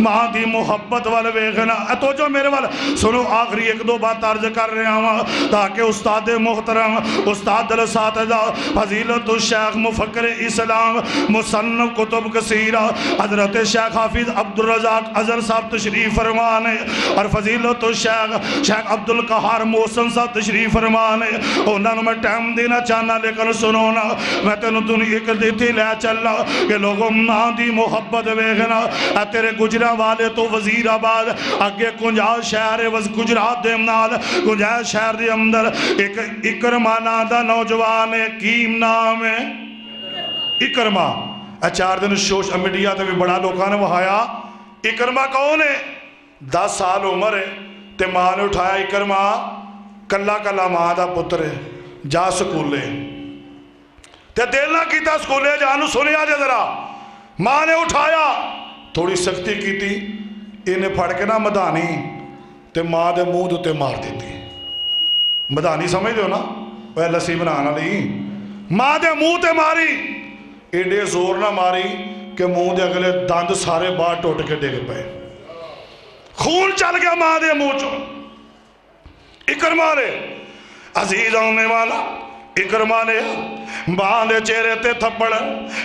ماں دی محبت والے ویخنا تو جو میرے والے سنو آخری 1-2 بات عرض کر رہے ہیں تاکہ استاد محترم استاد الاساتذہ فضیلت الشیخ مفکر اسلام مصنف کتب کثیرہ حضرت شیخ حافظ عبدالرزاق اظہر صاحب تشریف فرمانے اور فضیلت الشیخ شیخ عبدالقہار محسن صاحب تشریف فرمانے انہوں نے میں ٹائم دینا چاہنا لیکن سنونا میں تینوں دنیا ایک دیتی لے چلنا کہ لوگوں ماں دی محبت ویخنا تیرے گجرہ والے تو وزیر آباد اگے کنجال شہر گجرات دے نال کنجال شہر دے اندر ایک اکرمہ نادا نوجوان کیم نام ہے اکرمہ 4 دن سوشل میڈیا تے بھی بڑا لوگاں نے وہایا اکرمہ کون ہے 10 سال عمر ہے تے ماں نے اٹھایا اکرمہ کلا ماں دا پتر ہے جا سکولے تے دل نہ کیتا سکولے جانو سنیا جے ذرا ماں نے اٹھایا تھوڑی سختی کی تھی انہیں پھڑ کے نہ مدانی تے ماں دے منہ دے مار دیتی. مدانی سمجھ دے ہو نا وہ لسی بنانا لی ماں دے منہ تے ماری ایڈے زور نہ ماری کہ منہ دے اگلے دند سارے باہر ٹوٹ کے ڈگ پے خون چل گیا ماں دے منہ چو. اکرمہ نے عزیز آنے والا اکرمہ نے ماں دے چہرے تے تھپڑ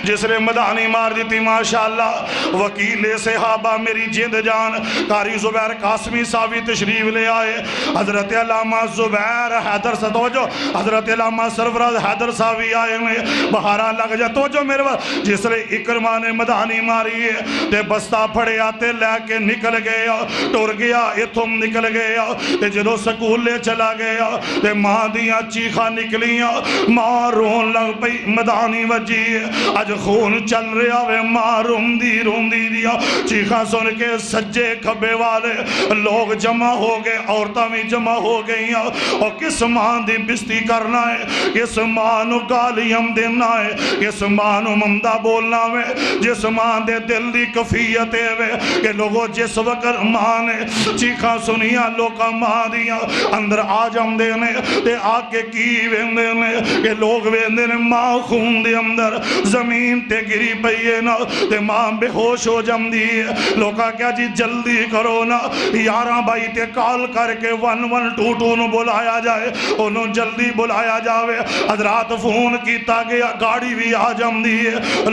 جس نے مدانی مار دیتی ماشاءاللہ. وکیل صحابہ میری جند جان قاری زبیر قاسمی صاحبی تشریف لے آئے. حضرت علامہ زبیر حیدر سے توجہ حضرت علامہ سرفراز حیدر صاحبی آئے میں بہارا لگ جا توجہ میرے وقت جس نے اکرمہ نے مدانی ماری ہے تے بستہ پھڑے آتے لے کے نکل گیا ٹور گیا اتھم نکل گیا تے جدو سکول لے چلا گیا تے ماں دیاں چیخا نکلیاں ماں رون لگ پئی مدانی وجی اج خون چل رہا وے ماں روندی دیا چیخاں سن کے سجے کھبے والے لوگ جمع ہو گئے عورتاں بھی جمع ہو گئی اور کس ماں دی بستی کرنا ہے کس ماں نو گالیم دینا ہے کس ماں نو ممدہ بولنا ہے جس ماں دے دل دی کفیت ہے کہ لوگوں جس وقت ماں نے چیخاں سنیا لوکا ماں دیا اندر آ جم دینے تے آکے کی ویندے کہ لوگ ویندے نے ماں خون دے اندر زمین تے گری پئیے نا تے ماں بے ہوش ہو جم دی. لوگا کیا جی جلدی کرو نا 11 بھائی تے کال کر کے 1122 نو بلایا جائے انہوں جلدی بلایا جاوے. حضرات فون کیتا گیا گاڑی بھی آ جم دی.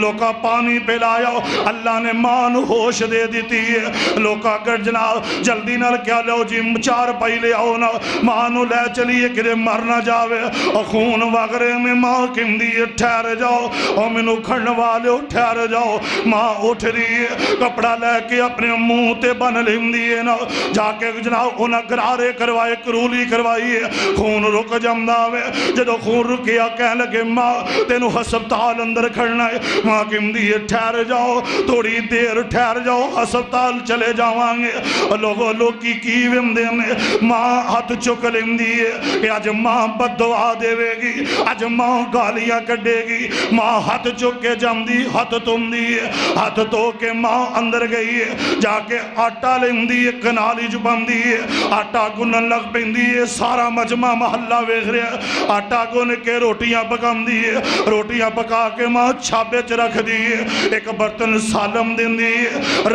لوگا پانی پلایا اللہ نے ماں نو ہوش دے دیتی ہے. لوگا کر جناب جلدی نال کیا لو جی 4 پائی لے آؤ نا ماں نو لے چلیے کہ مر نہ جاوے اور خون وغیرہ میں ماں کم دیئے ٹھہر جاؤ اور منو کھڑن والے ٹھہر جاؤ. ماں اٹھ رہی ہے کپڑا لے کے اپنے منہ تے بن لم دیئے نا جا کے جناب انہاں گرارے کروائے کرولی کروائیے خون رک جم داوے. جدو خون رکیا کہہ لگے ماں تینو ہسپتال اندر کھڑنا ہے. ماں کم دیئے ٹھہر جاؤ تھوڑی دیر ٹھہر جاؤ ہسپتال چلے جاوانگے. لوگوں لوگ کی ومدے نے ماں ہاتھ چک لم دیئے کہ آج ماں بد دعا دے گی آج ماں گالیاں کڈے گی. ماں ہاتھ چک کے جم دی ہاتھ تم دی ہاتھ تو کے ماں اندر گئی ہے جا کے آٹا لم دی کنالی جو بم دی آٹا گنن لگ پین دی سارا مجمع محلہ ویخ رہا آٹا گن کے روٹیاں پکم دی روٹیاں پکا کے ماں چھاپے چ رکھ دی ایک برتن سالم دن دی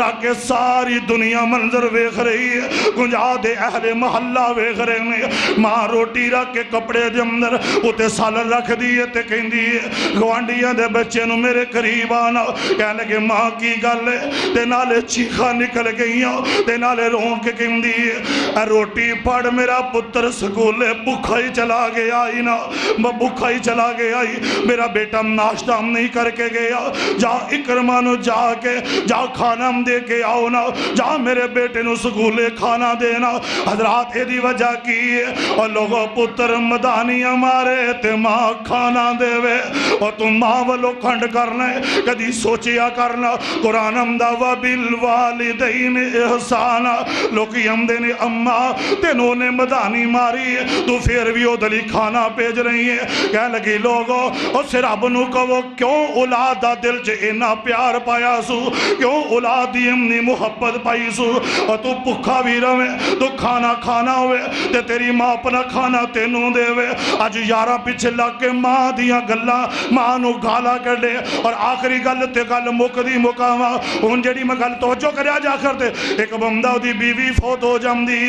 رکھ کے ساری دنیا منظر ویخ رہی ہے گنجا دے اہل محلہ ویخ رہے ہیں. ماں روٹی رکھ کے کپڑے دے اندر اتے سالن رکھ دیئے تے کہیں دیئے گوانڈیاں دے بچے نو میرے قریب آنا کہنے لگے ماں کی گل ہے تے نالے چیخا نکل گئیاں تے نالے رون کے کہیں دیئے روٹی پڑھ میرا پتر سکولے بکھا ہی چلا گیا ہی نا بکھا ہی چلا گیا ہی میرا بیٹا ناشتہ نہیں کر کے گیا جا اکرمہ نو جا کے جا کھانا دے کے آؤ نا جا میرے بیٹے نو سکولے کھانا دینا. حضرات ایدی وجہ کی ہے اور لوگوں پتر مدانی ہمارے تے ماں کھانا دے وے اور تم ماں والو کھنڈ کرنا ہے کدی سوچیا کرنا قرآن امدہ وبالوالدین احسانا لوکی امدے نے اماں تینوں نے مدانی ماری ہے تو پھر بھی او دلی کھانا پیج رہی ہے. کہہ لگی لوگوں اور سر ابنو کہو کیوں اولادہ دل چے اینا پیار پایا سو کیوں اولادی امنی محبت پائی سو اور تو پکھا بھی روے تو کھانا ہوئے تے تیری ماں اپنا کھانا تینوں دے وے آج 11 پیچھے لگ کے ماں دیا گلہ ماں نو گالا کر دے اور آخری گل تے گل مکدی مکاما ان جڑی میں گل توجہ کریا جا کرتے ایک بندہ دی بیوی فوت ہو جم دی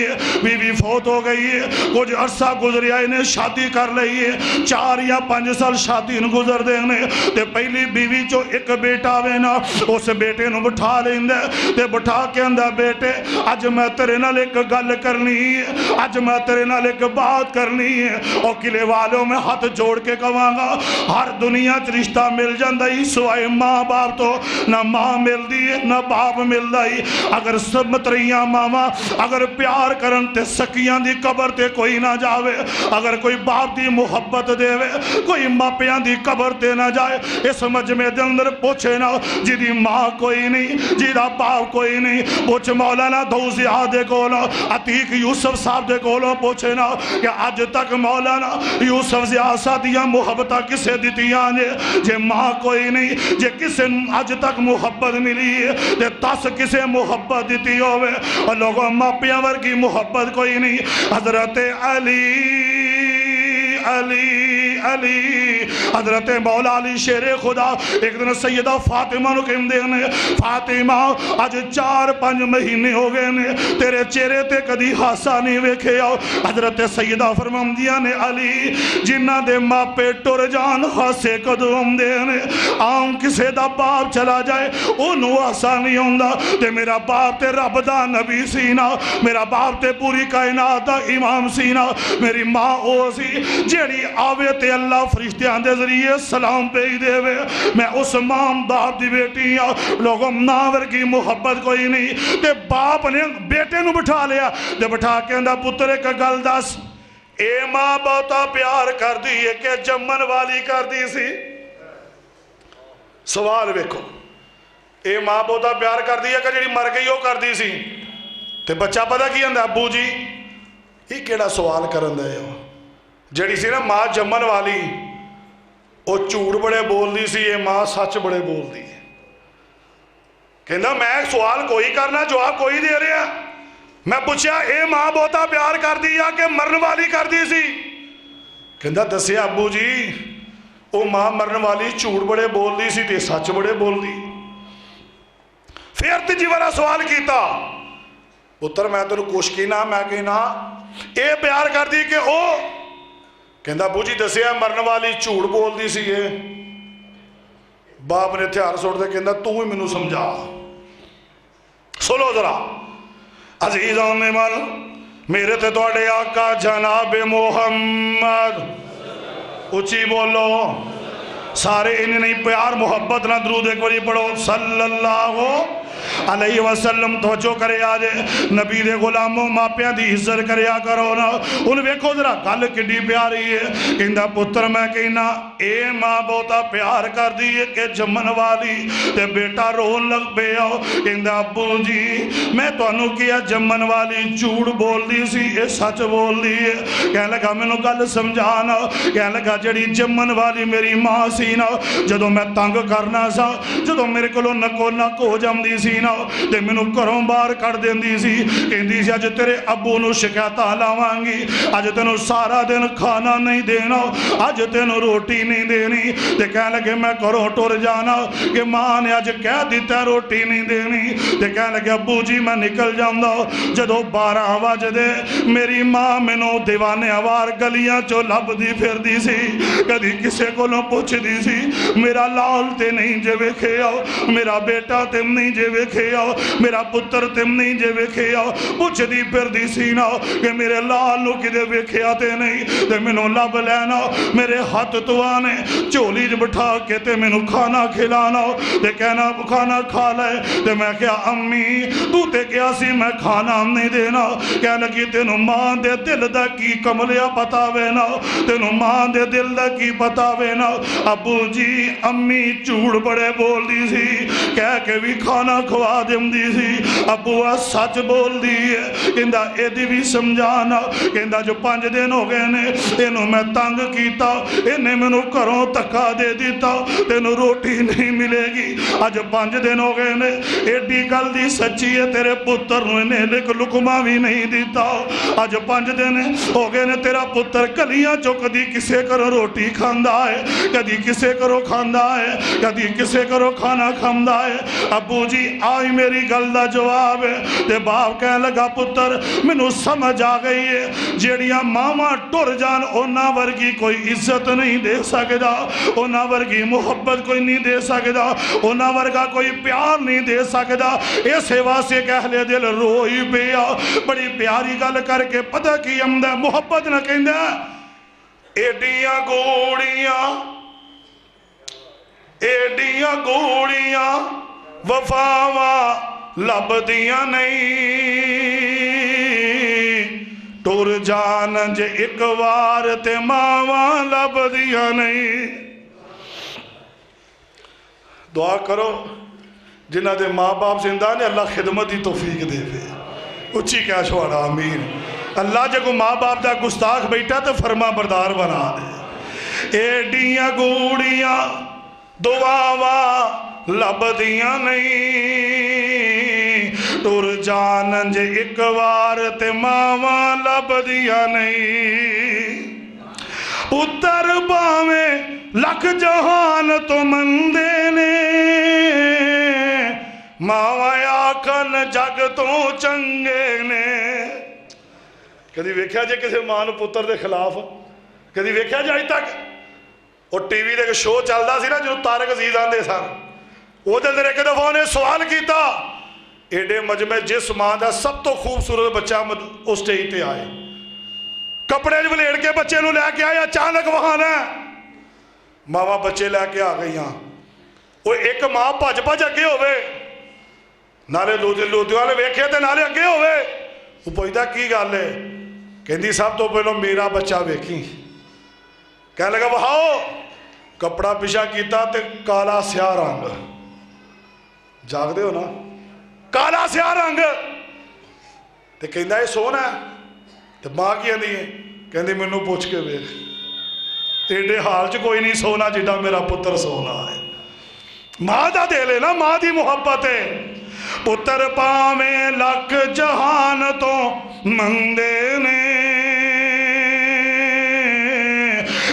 بیوی فوت ہو گئی ہے کچھ عرصہ گزریا انہیں شادی کر لئی ہے 4 یا 5 سال شادی نو گزر دینے تے پہلی بیوی جو ایک بیٹا وینا اس بیٹے نو بٹھا لیندے تے بٹھا کے اندہ بیٹے آج میں تیرے نال ایک گل کرنی ہے آج میں تیرے نال ایک بات کرنی ہے اور قلعے والوں میں ہاتھ جوڑ کے کہاں گا ہر دنیا رشتہ مل جاندہ ہی سوائے ماں باپ تو نہ ماں مل دی نہ باپ مل دی. اگر سب متریاں ماما اگر پیار کرن تے سکیاں دی قبر تے کوئی نہ جاوے اگر کوئی باپ دی محبت دے وے کوئی ماپیاں دی قبر تے نہ جائے اس مجمع دے اندر پوچھے نا جی دی ماں کوئی نہیں جی دا باپ کوئی نہیں پوچھ مولانا دوزیہ دے کولو عتیق یوسف صاحب دے کولو پوچھے نا کہ آج تک مولانا یوسف زیاسہ دیا محبتہ کسے دیتیاں جے ماں کوئی نہیں جے کسے اج تک محبت ملی ہے تے 10 کسے محبت دیتی ہوئے اور لوگوں ماپیاں ورگی محبت کوئی نہیں حضرت علی حضرت مولا علی شیر خدا ایک دن سیدہ فاطمہ نو کہندے نے فاطمہ اج 4-5 مہینے ہو گئے نے تیرے چہرے تے کدی ہاسا نہیں ویکھے آؤ حضرت سیدہ فرماندیاں نے علی جنہ دے ماپے ٹر جان ہاسے کدو ہوندے نے عام کسے دا باپ چلا جائے انہوں ہاسا نہیں ہوندا تے میرا باپ تے رب دا نبی سینا میرا باپ تے پوری کائنات دا امام سینا میری ماں او سی جیڑی آوے تے اللہ فرشتیاں دے ذریعے سلام پیج دے وے میں اس ماں باپ دی بیٹی ہاں لوگوں ماں ورگی محبت کوئی نہیں تے باپ نے بیٹے نو بٹھا لیا تے بٹھا کے اندھا پتر ایک گل دس اے ماں بہتا پیار کر دی ہے کہ جمن والی کر دی سی سوال ویکھو اے ماں بہتا پیار کر دی ہے کہ جڑی مر گئی ہو کر دی سی تے بچہ پتہ کی اندھا ابو جی یہ کیڑا سوال کرن دے ہو جڑی سی نا ماں جمن والی وہ جھوٹ بڑے بول دی سی یہ ماں سچ بڑے بول دی کہندا میں سوال کوئی کرنا جواب کوئی دے رہا میں پوچھا اے ماں بہتا پیار کر دی یا کہ مرن والی کر دی سی کہندا دسیا ابو جی وہ ماں مرن والی جھوٹ بڑے بول دی سی تے سچ بڑے بول دی پھر تیجی والا سوال کیتا پتر میں تینوں کچھ کینا میں کہنا اے پیار کر دی کہ او کہندا ابو جی دسیا مرن والی جھوٹ بول دی سی یہ باپ نے ہتھیار سوٹ دے کہندا تو ہی مینوں سمجھا سنو ذرا عزیزان من میرے تے تواڈے آقا جناب محمد اچھی بولو سارے انہیں نہیں پیار محبت نہ درود ایک باری پڑھو صلی اللہ علیہ وسلم توجہ کرے آجے نبی دے غلاموں ماپیاں دی عزت کرے آ کرو نا ان ویکھو ذرا گل کڈی پیاری ہے کہندا پتر میں کہنا اے ماں بہتا پیار کر دی ہے کہ جمن والی تے بیٹا رون لگ پے آؤ کہندا ابو جی میں تانوں کیا جمن والی جھوٹ بول دی سی اے سچ بول دی ہے کہنے لگا مینوں گل سمجھانا کہنے لگا جڑی جمن والی میری ماں سی نا جدوں میں تنگ کرنا سا جدوں میرے کولوں نکو نک ہو جاندی سی نا تے مینوں گھروں باہر کر دیندی سی کہندی سی اج تیرے ابو نو شکایتاں لاواں گی اج تینوں سارا دن کھانا نہیں دینا اج تینوں روٹی نہیں دینی تے کہنے لگے میں گھروں ٹر جانا کہ ماں نے اج کہہ دیتا روٹی نہیں دینی تے کہنے لگے ابو جی میں نکل جاؤں جدوں 12 بجدے میری ماں مینوں دیوانے آوار گلیاں چوں لبدی پھردی سی کدی کسے کولوں پوچھدی سی میرا لال تے نہیں جے ویکھے آؤ میرا بیٹا تے نہیں جے ویکھے آؤ میرا پتر تے نہیں جے ویکھے آؤ پوچھدی پھردی سی نا کہ میرے لال نو کدے ویکھے آتے نہیں تے مینوں لب لینا میرے ہاتھ تو آنے چولی بٹھا کے تے مینوں کھانا کھلانا تے کہنا کھانا کھا لے تے میں کہا امی تو تے کیا سی میں کھانا نہیں دینا کہنے لگی تینوں ماں دے دل دا کی کملیا پتا وینا تینوں ماں دے دل دا کی پتا وینا ابو جی امی جھوٹ بڑے بول دی سی کہہ کے بھی کھانا کھوا دیم دی سی ابو سچ بول دی ہے کہندہ اے دی بھی سمجھانا کہندہ جو 5 دن ہو گئے نے انہوں میں تنگ کیتا انہیں میں کروں تکا دے دیتا تینوں روٹی نہیں ملے گی آج 5 دن ہو گئے نے ایڈی گل دی سچی ہے تیرے پتر انہیں لکھ لکمہ بھی نہیں دیتا آج 5 دن ہو گئے نے تیرا پتر کلیاں چو کدی کسے کرو روٹی کھاندہ ہے کدی کسے کرو کھاندہ ہے کدی کسے کرو کھانا کھاندہ ہے ابو جی آئی میری گل دا جواب ہے تے باپ کہنے لگا پتر منو سمجھ آ گئی ہے جیڑیاں ماما ٹر جان اونا ورگی کوئی عزت نہیں دے سکدا اونا ورگی محبت کوئی نہیں دے سکدا اونا ورگا کوئی پیار نہیں دے سکدا ایسے واسے کہ اہل دل روئی پیا بڑی پیاری گل کر کے پتہ کی امدہ محبت نہ کہندہ ایڈیاں گوڑیاں وفاواں لب دیاں نہیں ٹور جان جے ایک وار تے ماواں لب دیاں نہیں دعا کرو جنہ دے ماں باپ زندہ نے اللہ خدمت دی توفیق دے دے اچھی کیا چھوڑا آمین اللہ جے کو ماں باپ دا گستاخ بیٹا تو فرما بردار بنا دے ایڈیاں گوڑیاں دعاواں لبدیاں نہیں ٹر جان جے ایک وار تے ماواں لبدیاں نہیں پتر باویں لکھ جہان تو مندے نے ماواں آکھن جگ تو چنگے نے کدی ویکھیا جے کسی ماں نوں پتر دے خلاف کدی ویکھیا جے اج تک وہ ٹی وی دے شو چلدا سی نا جدوں طارق عزیز آندے سن وہ دے اندر ایک دفعہ نے سوال کیتا ایڈے مجمع جس ماں دا سب تو خوبصورت بچہ اس سٹیج تے آئے کپڑے ولیڑ کے بچے نو لے کے آئے اچانک وہاں نے ماواں بچے لے کے آ گئی ہاں وہ ایک ماں بھج بھج اگے ہوئے نالے لودیوں والے ویکھے تے نالے اگے ہوئے وہ پوچھدا کی گل ہے کہندی سب تو پہلو میرا بچہ ویکھی کہنے لگا بہاؤ کپڑا پیچھا کیتا تے کالا سیاہ رنگ جاگ دے ہو نا کالا سیاہ رنگ تے کہندا یہ سونا ہے تے ماں کی آندی ہے کہندی مینوں پوچھ کے ویکھ ایڈے حال چ کوئی نہیں سونا جڈا میرا پتر سونا ہے ماں دا دل ہے نا ماں دی محبت ہے پتر پاویں لکھ جہان تو مندے نے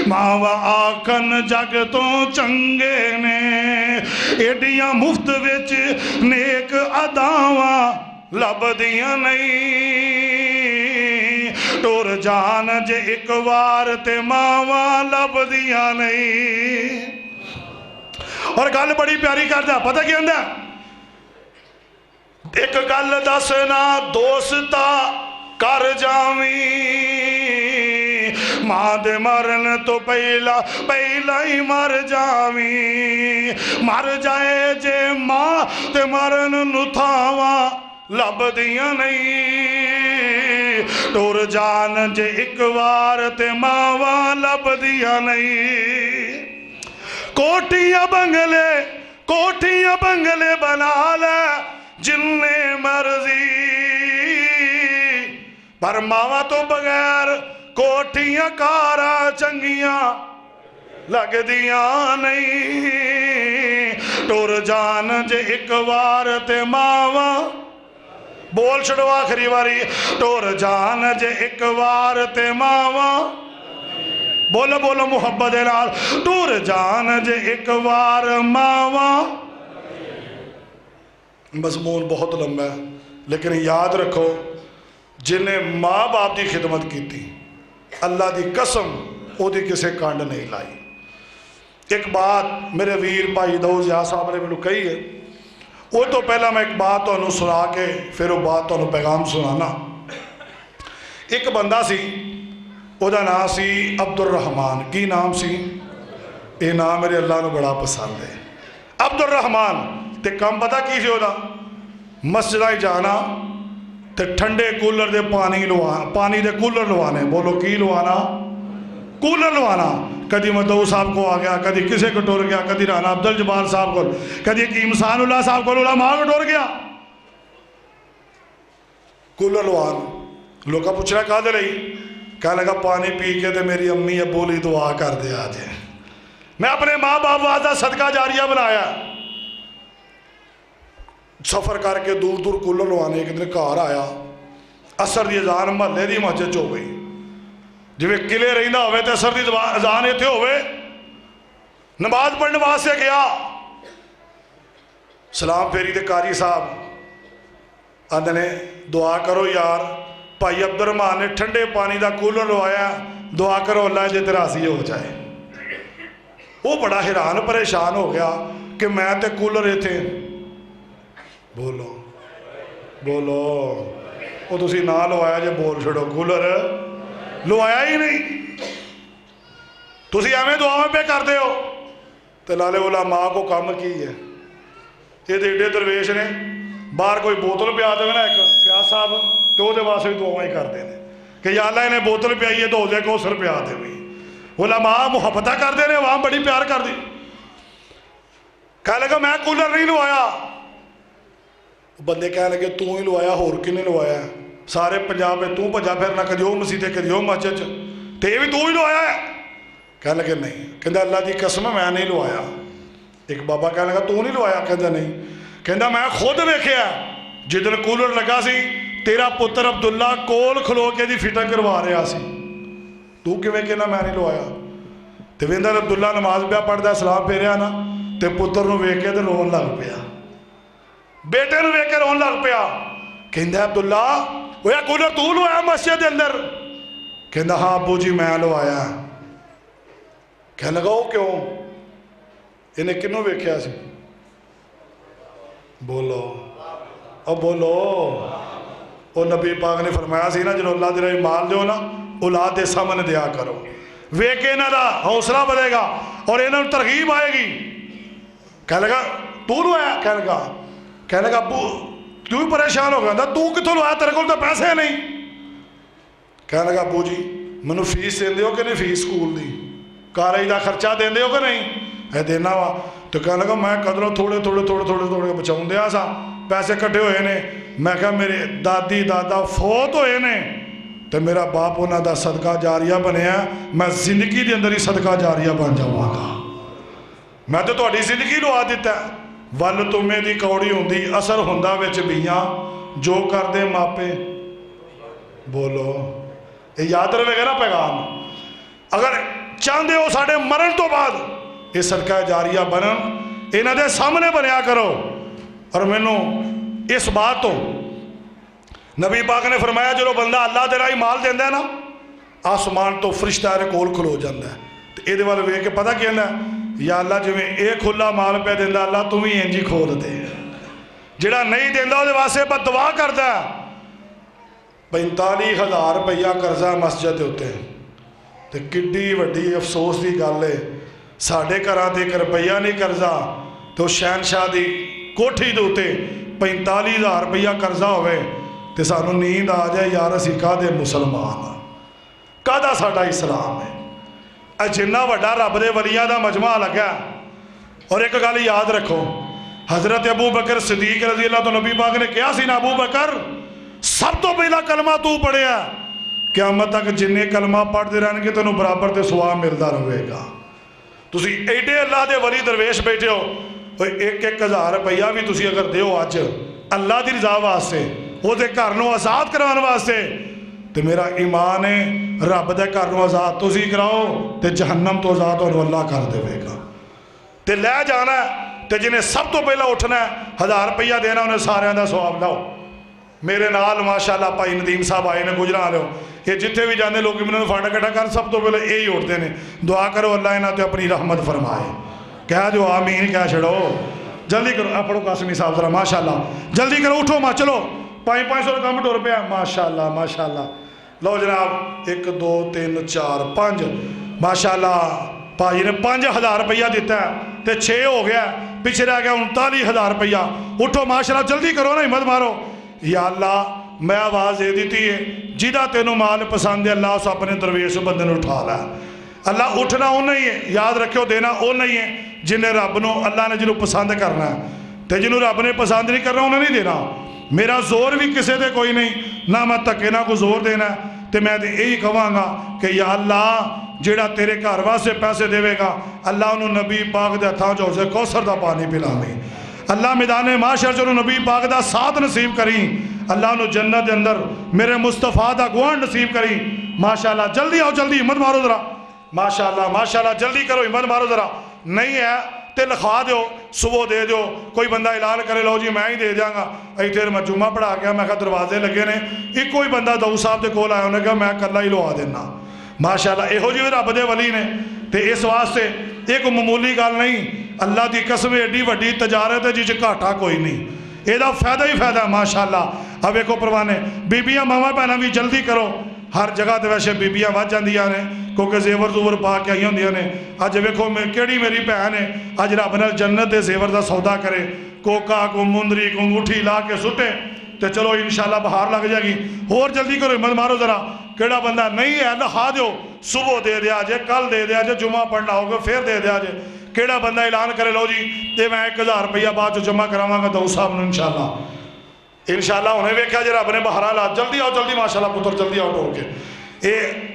ماواں آکھن جگ تو چنگے نے ایڈیاں مفت وچ نیک اداواں لبدیاں نہیں ٹر جان جے ایک وار تے ماواں لبدیاں نہیں اور گل بڑی پیاری کردا پتہ کی ہوندا ایک گل دسنا دوستا کر جاویں ماں دے مرن تو پہلا ہی مر جاویں مر جائے جے ماں تے مرن نو تھاواں لبدیاں نہیں ٹر جان جے ایک وار تے ماواں لبدیاں نہیں کوٹیاں بنگلے بنا لے جننے مرضی پر ماواں تو بغیر کوٹیاں کارا چنگیاں لگ دیاں نہیں ٹر جان جے ایک وار تے ماواں بول چھڑو آخری واری ٹر جان جے ایک وار تے ماواں بولو بولو محبت نال ٹر جان جے ایک وار ماواں مضمون بہت لمبا ہے لیکن یاد رکھو جنہیں ماں باپ کی خدمت کی تھی اللہ دی قسم وہ دی کسے کانڈ نہیں لائی ایک بات میرے ویر بھائی داؤد یار صاحب نے مجھے کہی ہے وہ تو پہلا میں ایک بات تو سنا کے پھر وہ بات تو پیغام سنانا ایک بندہ سی وہ دا نام سی عبد الرحمان کی نام سی یہ نام میرے اللہ نے بڑا پسند ہے عبد الرحمان تے کم پتہ کی سی ہونا مسجدہ جانا تے ٹھنڈے کولر دے پانی دے کولر لوانے بولو کی لوانا کولر لوانا کدی مدعو صاحب کو آ گیا کدی کسے کو ٹور گیا کدی رانا عبدالجبار صاحب کو کدی حکیم اللہ صاحب کو علماء کو ٹور گیا کولر لوان لوگا پوچھ رہا کہا دے رہی کہا لگا پانی پی کے دے میری امی ابو لی دعا کر دے آج میں اپنے ماں باپ واسطہ صدقہ جاریہ بنایا سفر کر کے دور دور کولر لوانے ایک دن گھر آیا اثر دی اذان محلے دی مسجد چ ہو گئی جی قلعے رہندا ہوئے تے اثر دی اذان ایتھے ہوئے نماز پڑھنے واسطے گیا سلام پھیری تے قاری صاحب آندے نے دعا کرو یار بھائی عبد الرحمان نے ٹھنڈے پانی دا کولر لوایا دعا کرو اللہ جے تیرا راضی ہو جائے وہ بڑا حیران پریشان ہو گیا کہ میں تے کولر ایتھے بولو بولو وہ تسی نہ لوایا جے بول چھڑو کولر لوایا ہی نہیں تسی ہمیں دعا میں پہ کر دے ہو تو لالے علماء کو کام کی ہے یہ ایڈے درویش نے باہر کوئی بوتل پیا دے نا ایک پیاس صاحب تو وہ واسطے بھی دعائیں کر دے کہ یا اللہ انہیں بوتل پیائی ہے تو ہو جائے کو سر پیا دے ہوئی علماء محبتہ کر دے رہے وہاں بڑی پیار کر دی کہہ لگا میں کولر نہیں لوایا بندے کہہ لگے تو ہی لوایا ہور کی نہیں لوایا سارے پنجاب میں تو بجا پھرنا کدی وہ مسیح کدی وہ مسجد تے بھی تو ہی لوایا ہے کہنے لگے نہیں، کہندا اللہ دی قسم میں نہیں لوایا۔ ایک بابا کہنے لگا تو نہیں لوایا؟ کہندا نہیں، کہندا میں خود ویکھیا جدن کولر لگا سی تیرا پتر عبداللہ کول کھلو کے دی فٹنگ کروا رہا سی، تو کیویں کہنا میں نہیں لوایا؟ تے ویندا عبداللہ نماز پیا پڑھدا سلام پھیریا نا تے پتر نو ویکھ کے تے رون لگ پیا، بیٹے نو ویکھ کے رون لگ پیا۔ کہندا عبداللہ اوے کولر تو لوایا مسجد دے اندر؟ کہندا ہاں ابو جی میں لوایا۔ کہنے لگا وہ کیوں؟ انہیں کنوں ویکھیا سی؟ بولو او بولو۔ او نبی پاک نے فرمایا سی نا جنہوں اللہ دے رہی مال دیو نا اولاد دے سامنے دیا کرو، ویکھ کے انہاں دا حوصلہ بڑھے گا اور انہاں ترغیب آئے گی۔ کہنے لگا تو لوایا؟ کہنے لگا ابو تو ہی پریشان ہو گیا تو کتوں لوایا، تیرے کول تو پیسے نہیں۔ کہنے لگا ابو جی منو فیس دیندے ہو کہ نہیں؟ فیس سکول دی کالج دا خرچہ دیندے ہو کہ نہیں؟ اے دینا وا۔ تو کہنے لگا میں قدروں تھوڑے بچاؤں دیا سا، پیسے کٹھے ہوئے نے، میں کہا میرے دادی دادا فوت ہوئے نے تو میرا باپ انہاں دا صدقہ جاریہ بنیا، میں زندگی دے اندر ہی صدقہ جاریہ بن جاؤں گا، میں تو تہاڈی زندگی لوا دیتا ہے۔ ول تمہیں دی کوڑی ہوندی اثر ہوندا وچ بیاں جو کر دے ماپے۔ بولو یہ یاد رہے گا نا پیغام۔ اگر چاہندے ہو ساڑھے مرن تو بعد یہ صدقہ جاریہ بنن، انہاں دے سامنے بنیا کرو۔ اور مینوں اس بات تو نبی پاک نے فرمایا جو بندہ اللہ دے راہی مال دیندہ ہے نا آسمان تو فرشتہ رے کول کھلو جاندہ ہے، تو یہ دے والے وے کے پتہ کہنا ہے یا اللہ جو میں ایک کھلا مال پہ دیندہ اللہ تم ہی انجی کھول دے، جڑا نہیں دیندہ ہو دے واسے پر دعا کردہ ہے۔ 45,000 روپیہ قرضہ مسجد ہوتے ہیں تو کڈی وڈی افسوس دی گل ہے، ساڑھے گھراں تے 1 روپیہ نہیں قرضہ تو شہنشاہ دی کوٹھی دے ہوتے 45,000 روپیہ قرضہ ہوئے تو سانو نیند آ جائے یار اسی کہا مسلمان کہا ساڑھا اسلام ہے۔ جنہ وڈا رب دے ولیاں دا مجمع لگا۔ اور ایک گل یاد رکھو، حضرت ابو بکر صدیق رضی اللہ تو نبی پاک نے کیا سی نا ابو بکر سب تو پہلا کلمہ تو پڑھیا، قیامت تک جنہیں کلمہ پڑھ دے رہنے کے تنہوں برابر تے ثواب ملدا رہے گا۔ تسی ایڈے اللہ دے ولی درویش بیٹھے ہو، 1,000 روپیہ بھی تسی اگر دیو آج اللہ دی رضا واسطے وہ دے گھر نو آزاد کران واسطے تو میرا ایمان ہے رب دے گھر نو آزاد تسی کراؤ تے جہنم تو آزاد اور اللہ کر دے گا۔ تے لے جانا ہے تے جنہیں سب تو پہلا اٹھنا ہے 1000 روپیہ دینا انہیں سارے دا ثواب لاؤ۔ میرے نال ماشاءاللہ پائی ندیم صاحب آئے نے گجرا لو، یہ جتنے بھی جانے لوگ انہوں نے فانڈا کٹھا کر سب تو پہلے یہی اٹھتے ہیں دعا کرو اللہ انہاں تے اپنی رحمت فرمائے، کہہ جو آمین کہہ چھڑو، جلدی کرو اپڑو قاسمی صاحب ذرا ماشاءاللہ جلدی کرو اٹھو ماں چلو 500 کم ٹور پہ ماشاءاللہ ماشاءاللہ لو جناب 1 2 3 4 5 ماشاءاللہ پاجی نے 5,000 روپیہ دیتا ہے تے 6 ہو گیا پیچھے رہ گیا 39,000 روپیہ اٹھو ماشاءاللہ جلدی کرو نا ہمت مارو۔ یا اللہ میں آواز دے دیتی ہے جیدہ تینوں مال پسند ہے اللہ اس اپنے درویش بندے نے اٹھا لیا۔ اللہ اٹھنا وہ نہیں ہے یاد رکھو دینا وہ نہیں ہے جنہیں رب نو اللہ نے جنہوں پسند کرنا ہے تے جنہوں رب نے پسند نہیں کرنا انہیں نہیں دینا۔ میرا زور بھی کسے دے کوئی نہیں نہ میں تکے نہ کو زور دینا ہے تے میں یہی کہاں گا کہ یا اللہ جیڑا تیرے گھر واسطے پیسے دے گا اللہ انہوں نبی پاک دے ہتھاں جو اسے کوثر دا پانی پلاویں، اللہ میدان معاشر جو نبی پاک دا ساتھ نصیب کریں، اللہ انہوں جنت دے اندر میرے مصطفیٰ دا گوان نصیب کریں۔ ماشاءاللہ جلدی آؤ جلدی ہمت مارو ذرا ماشاءاللہ ماشاءاللہ جلدی کرو ہمت مارو ذرا، نہیں ہے تے لکھا دیو صبح دے دیو، کوئی بندہ اعلان کرے لو جی میں ہی دے جاؤں گا ایتھے میں جمعہ پڑھا گیا میں کہا دروازے لگے نے ایک کوئی بندہ داؤد صاحب دے کول آیا انہیں کہا میں کلہ ہی لوا دینا ماشاءاللہ ایہو جی رب دے ولی نے تے اس واسطے ایک معمولی گل نہیں اللہ دی قسم ایڈی وڈی تجارت ہے جس گھاٹا کوئی نہیں یہ فائدہ ہی فائدہ ہے ماشاءاللہ۔ اب ایک پروانے بیبیاں ماما بہناں بھی جلدی کرو ہر جگہ تے ویسے بیبیاں وج جاندیاں نے کیونکہ زیور زور پا کے آئی ہوندیاں نے اج ویکھو کیڑی میری بہن ہے اج رب نال جنت دے زیور دا سودا کرے کوکا کو مندری کو انگوٹھی لا کے سٹے تے چلو انشاءاللہ بہار لگ جائے گی۔ اور جلدی کرو ہمت مارو ذرا کیڑا بندہ نہیں ہے لکھا دیو صبح دے دیا جے کل دے دیا جے جمعہ پڑھنا ہوگا پھر دے دیا جے کیڑا بندہ اعلان کرے لو جی تے میں 1,000 روپیہ بعد جو جمع کراواں گا داؤد صاحب نے انشاءاللہ انہیں ویکھیا جے رب نے بہارا لا جلدی آؤ جلدی ماشاءاللہ پتر جلدی آؤ ٹور کے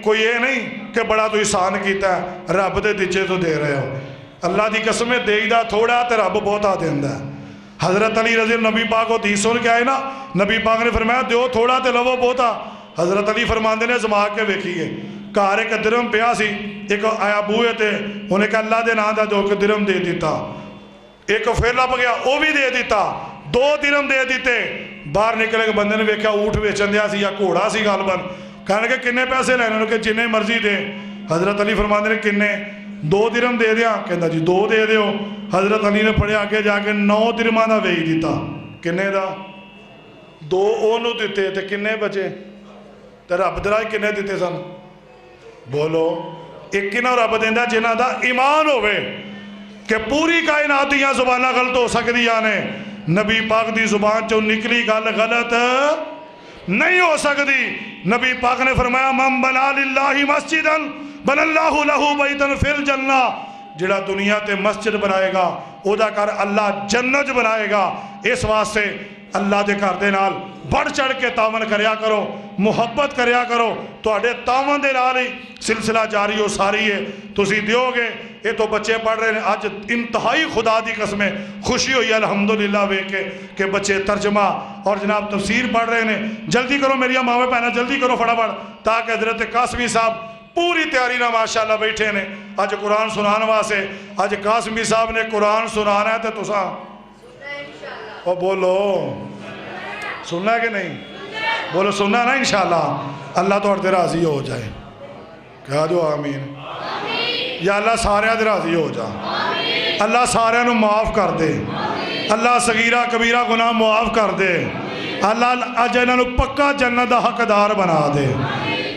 کوئی یہ نہیں کہ بڑا تو احسان کیتا ہے رب دے دیجے تو دے رہے ہو اللہ دی قسم دے دا تھوڑا تے رب بہتا دیندا ہے حضرت علی رضی اللہ نبی پاک کو حدیث سن کے آئے نا نبی پاک نے فرمایا دیو تھوڑا تے لو بہتا حضرت علی فرماندے نے زما کے ویکھیے گھر ایک درم پیا سی ایک آیا بوئے تے انہیں کہا اللہ دے نا دا جو کہ درم دے دیتا ایک پھر لپ گیا وہ بھی دے دیتا 2 درم دے دیتے باہر نکلے کے بندے نے ویکھیا اونٹ ویچن دیا سی یا گھوڑا سی غالباً کہنے کہ کنے پیسے لینے کہ جنہیں مرضی دے حضرت علی فرماندے نے کنے 2 درم دے دیا کہندا جی 2 دے دیو حضرت علی نے پڑھے آگے جا کے 9 درماں دا ویچ دیتا کنے دا 2 اونوں دیتے تے کنے بچے تے رب دراج کنے دیتے سن بولو ایک کنا رب دیندا جنہاں دا ایمان ہوئے کہ پوری کائنات دیاں زبانہ غلط ہو سکتی یانے نبی پاک دی زبان چوں نکلی گل غلط نہیں ہو سکتی نبی پاک نے فرمایا من بنا للہ مسجدن بن اللہ لہو بیتن فی الجنہ جڑا دنیا تے مسجد بنائے گا او دا کر اللہ جنت بنائے گا اس واسطے اللہ دے گھر دے نال بڑھ چڑھ کے تعاون کریا کرو محبت کریا کرو تواڈے تعاون دے نال ہی سلسلہ جاری ہو ساری ہے تسی دیو گے یہ تو بچے پڑھ رہے ہیں آج انتہائی خدا دی قسمیں خوشی ہوئی الحمدللہ وے کہ بچے ترجمہ اور جناب تفسیر پڑھ رہے ہیں جلدی کرو میری ماوے پہنا جلدی کرو فٹافٹ تاکہ حضرت قاسمی صاحب پوری تیاری نہ ماشاءاللہ بیٹھے نے آج قرآن سنانے واسطے آج قاسمی صاحب نے قرآن سنانا ہے تو تساں او بولو سننا ہے کہ نہیں بولو سننا نا انشاءاللہ اللہ تو ہر راضی ہو جائے کہا جو آمین یا اللہ سارے دے راضی ہو جا اللہ سارے نو معاف کر دے اللہ صغیرہ کبیرہ گناہ معاف کر دے اللہ اج انہاں نو پکا جنت دا حقدار بنا دے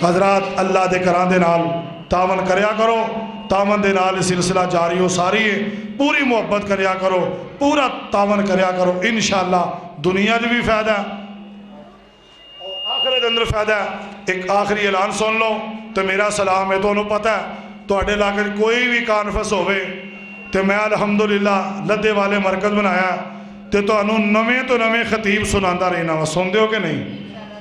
حضرات اللہ دے کران دے نال تعاون کریا کرو تعاون دے نال سلسلہ جاری ہو ساری ہے پوری محبت کریا کرو پورا تعاون کریا کرو انشاءاللہ دنیا جو بھی فائدہ ہے اور آخرت اندر فائدہ ہے ایک آخری اعلان سن لو تو میرا سلام ہے تو انہوں پتہ ہے تو اڈے علاقے کوئی بھی کانفرنس ہوئے تو میں الحمدللہ لدے والے مرکز بنایا تو انہوں نویں تو نویں خطیب سناندہ رہنا وہ سن دیو کہ نہیں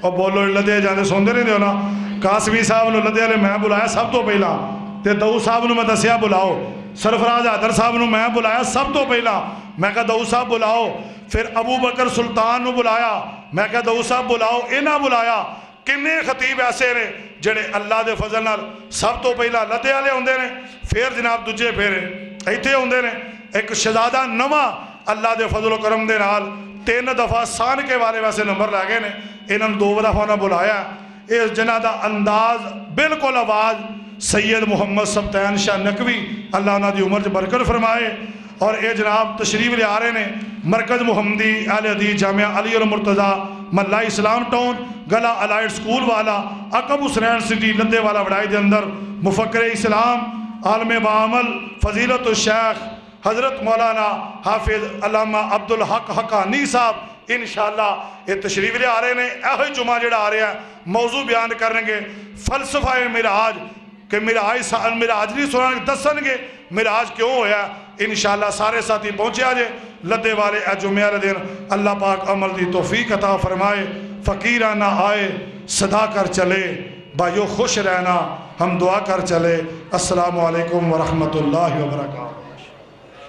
اور بولو لدے جانے سن دے نہیں دیو نا قاسمی صاحب نے لدے والے میں بلایا سب تو پہلا تے دو صاحب نے میں دسیا بلاؤ سرفراز حیدر صاحب نے میں بلایا سب تو پہلا میں کہا دو صاحب بلاؤ پھر ابو بکر سلطان نے بلایا میں کہا دو صاحب بلاؤ انہاں بلایا کنے خطیب ایسے نے جڑے اللہ دے فضل نال سب تو پہلا لدے والے ہوندے نے پھر جناب دجے پھیرے ایتھے ہوندے نے ایک شہزادہ نواں اللہ دے فضل و کرم دے نال 3 دفعہ سان کے والے ویسے نمبر لے گئے نے انہوں نے 2 دفعہ نہ بلایا اس جنہ دا انداز بالکل آواز سید محمد سبتین شاہ نقوی اللہ انہاں دی عمر برکت فرمائے اور اے جناب تشریف لے آ رہے نے مرکز محمدی اہل حدیث جامعہ علی المرتضیٰ محلہ اسلام ٹاؤن گلا الائٹ سکول والا عقب حسنین سٹی لدے والا وڑائی دے اندر مفکر اسلام عالم بعمل فضیلت الشیخ حضرت مولانا حافظ علامہ عبدالحق حقانی صاحب انشاءاللہ یہ تشریف لے آ رہے ہیں اہی جمعہ جڑا آ رہے ہیں موضوع بیان کریں گے فلسفہ معراج کہ معراج نہیں سنانے دسن گے معراج کیوں ہویا انشاءاللہ سارے ساتھی پہنچے آجے لدے والے اے جمعہ دن اللہ پاک عمل دی توفیق عطا فرمائے فقیرانہ آئے صدا کر چلے بھائیو خوش رہنا ہم دعا کر چلے السلام علیکم ورحمت اللہ وبرکاتہ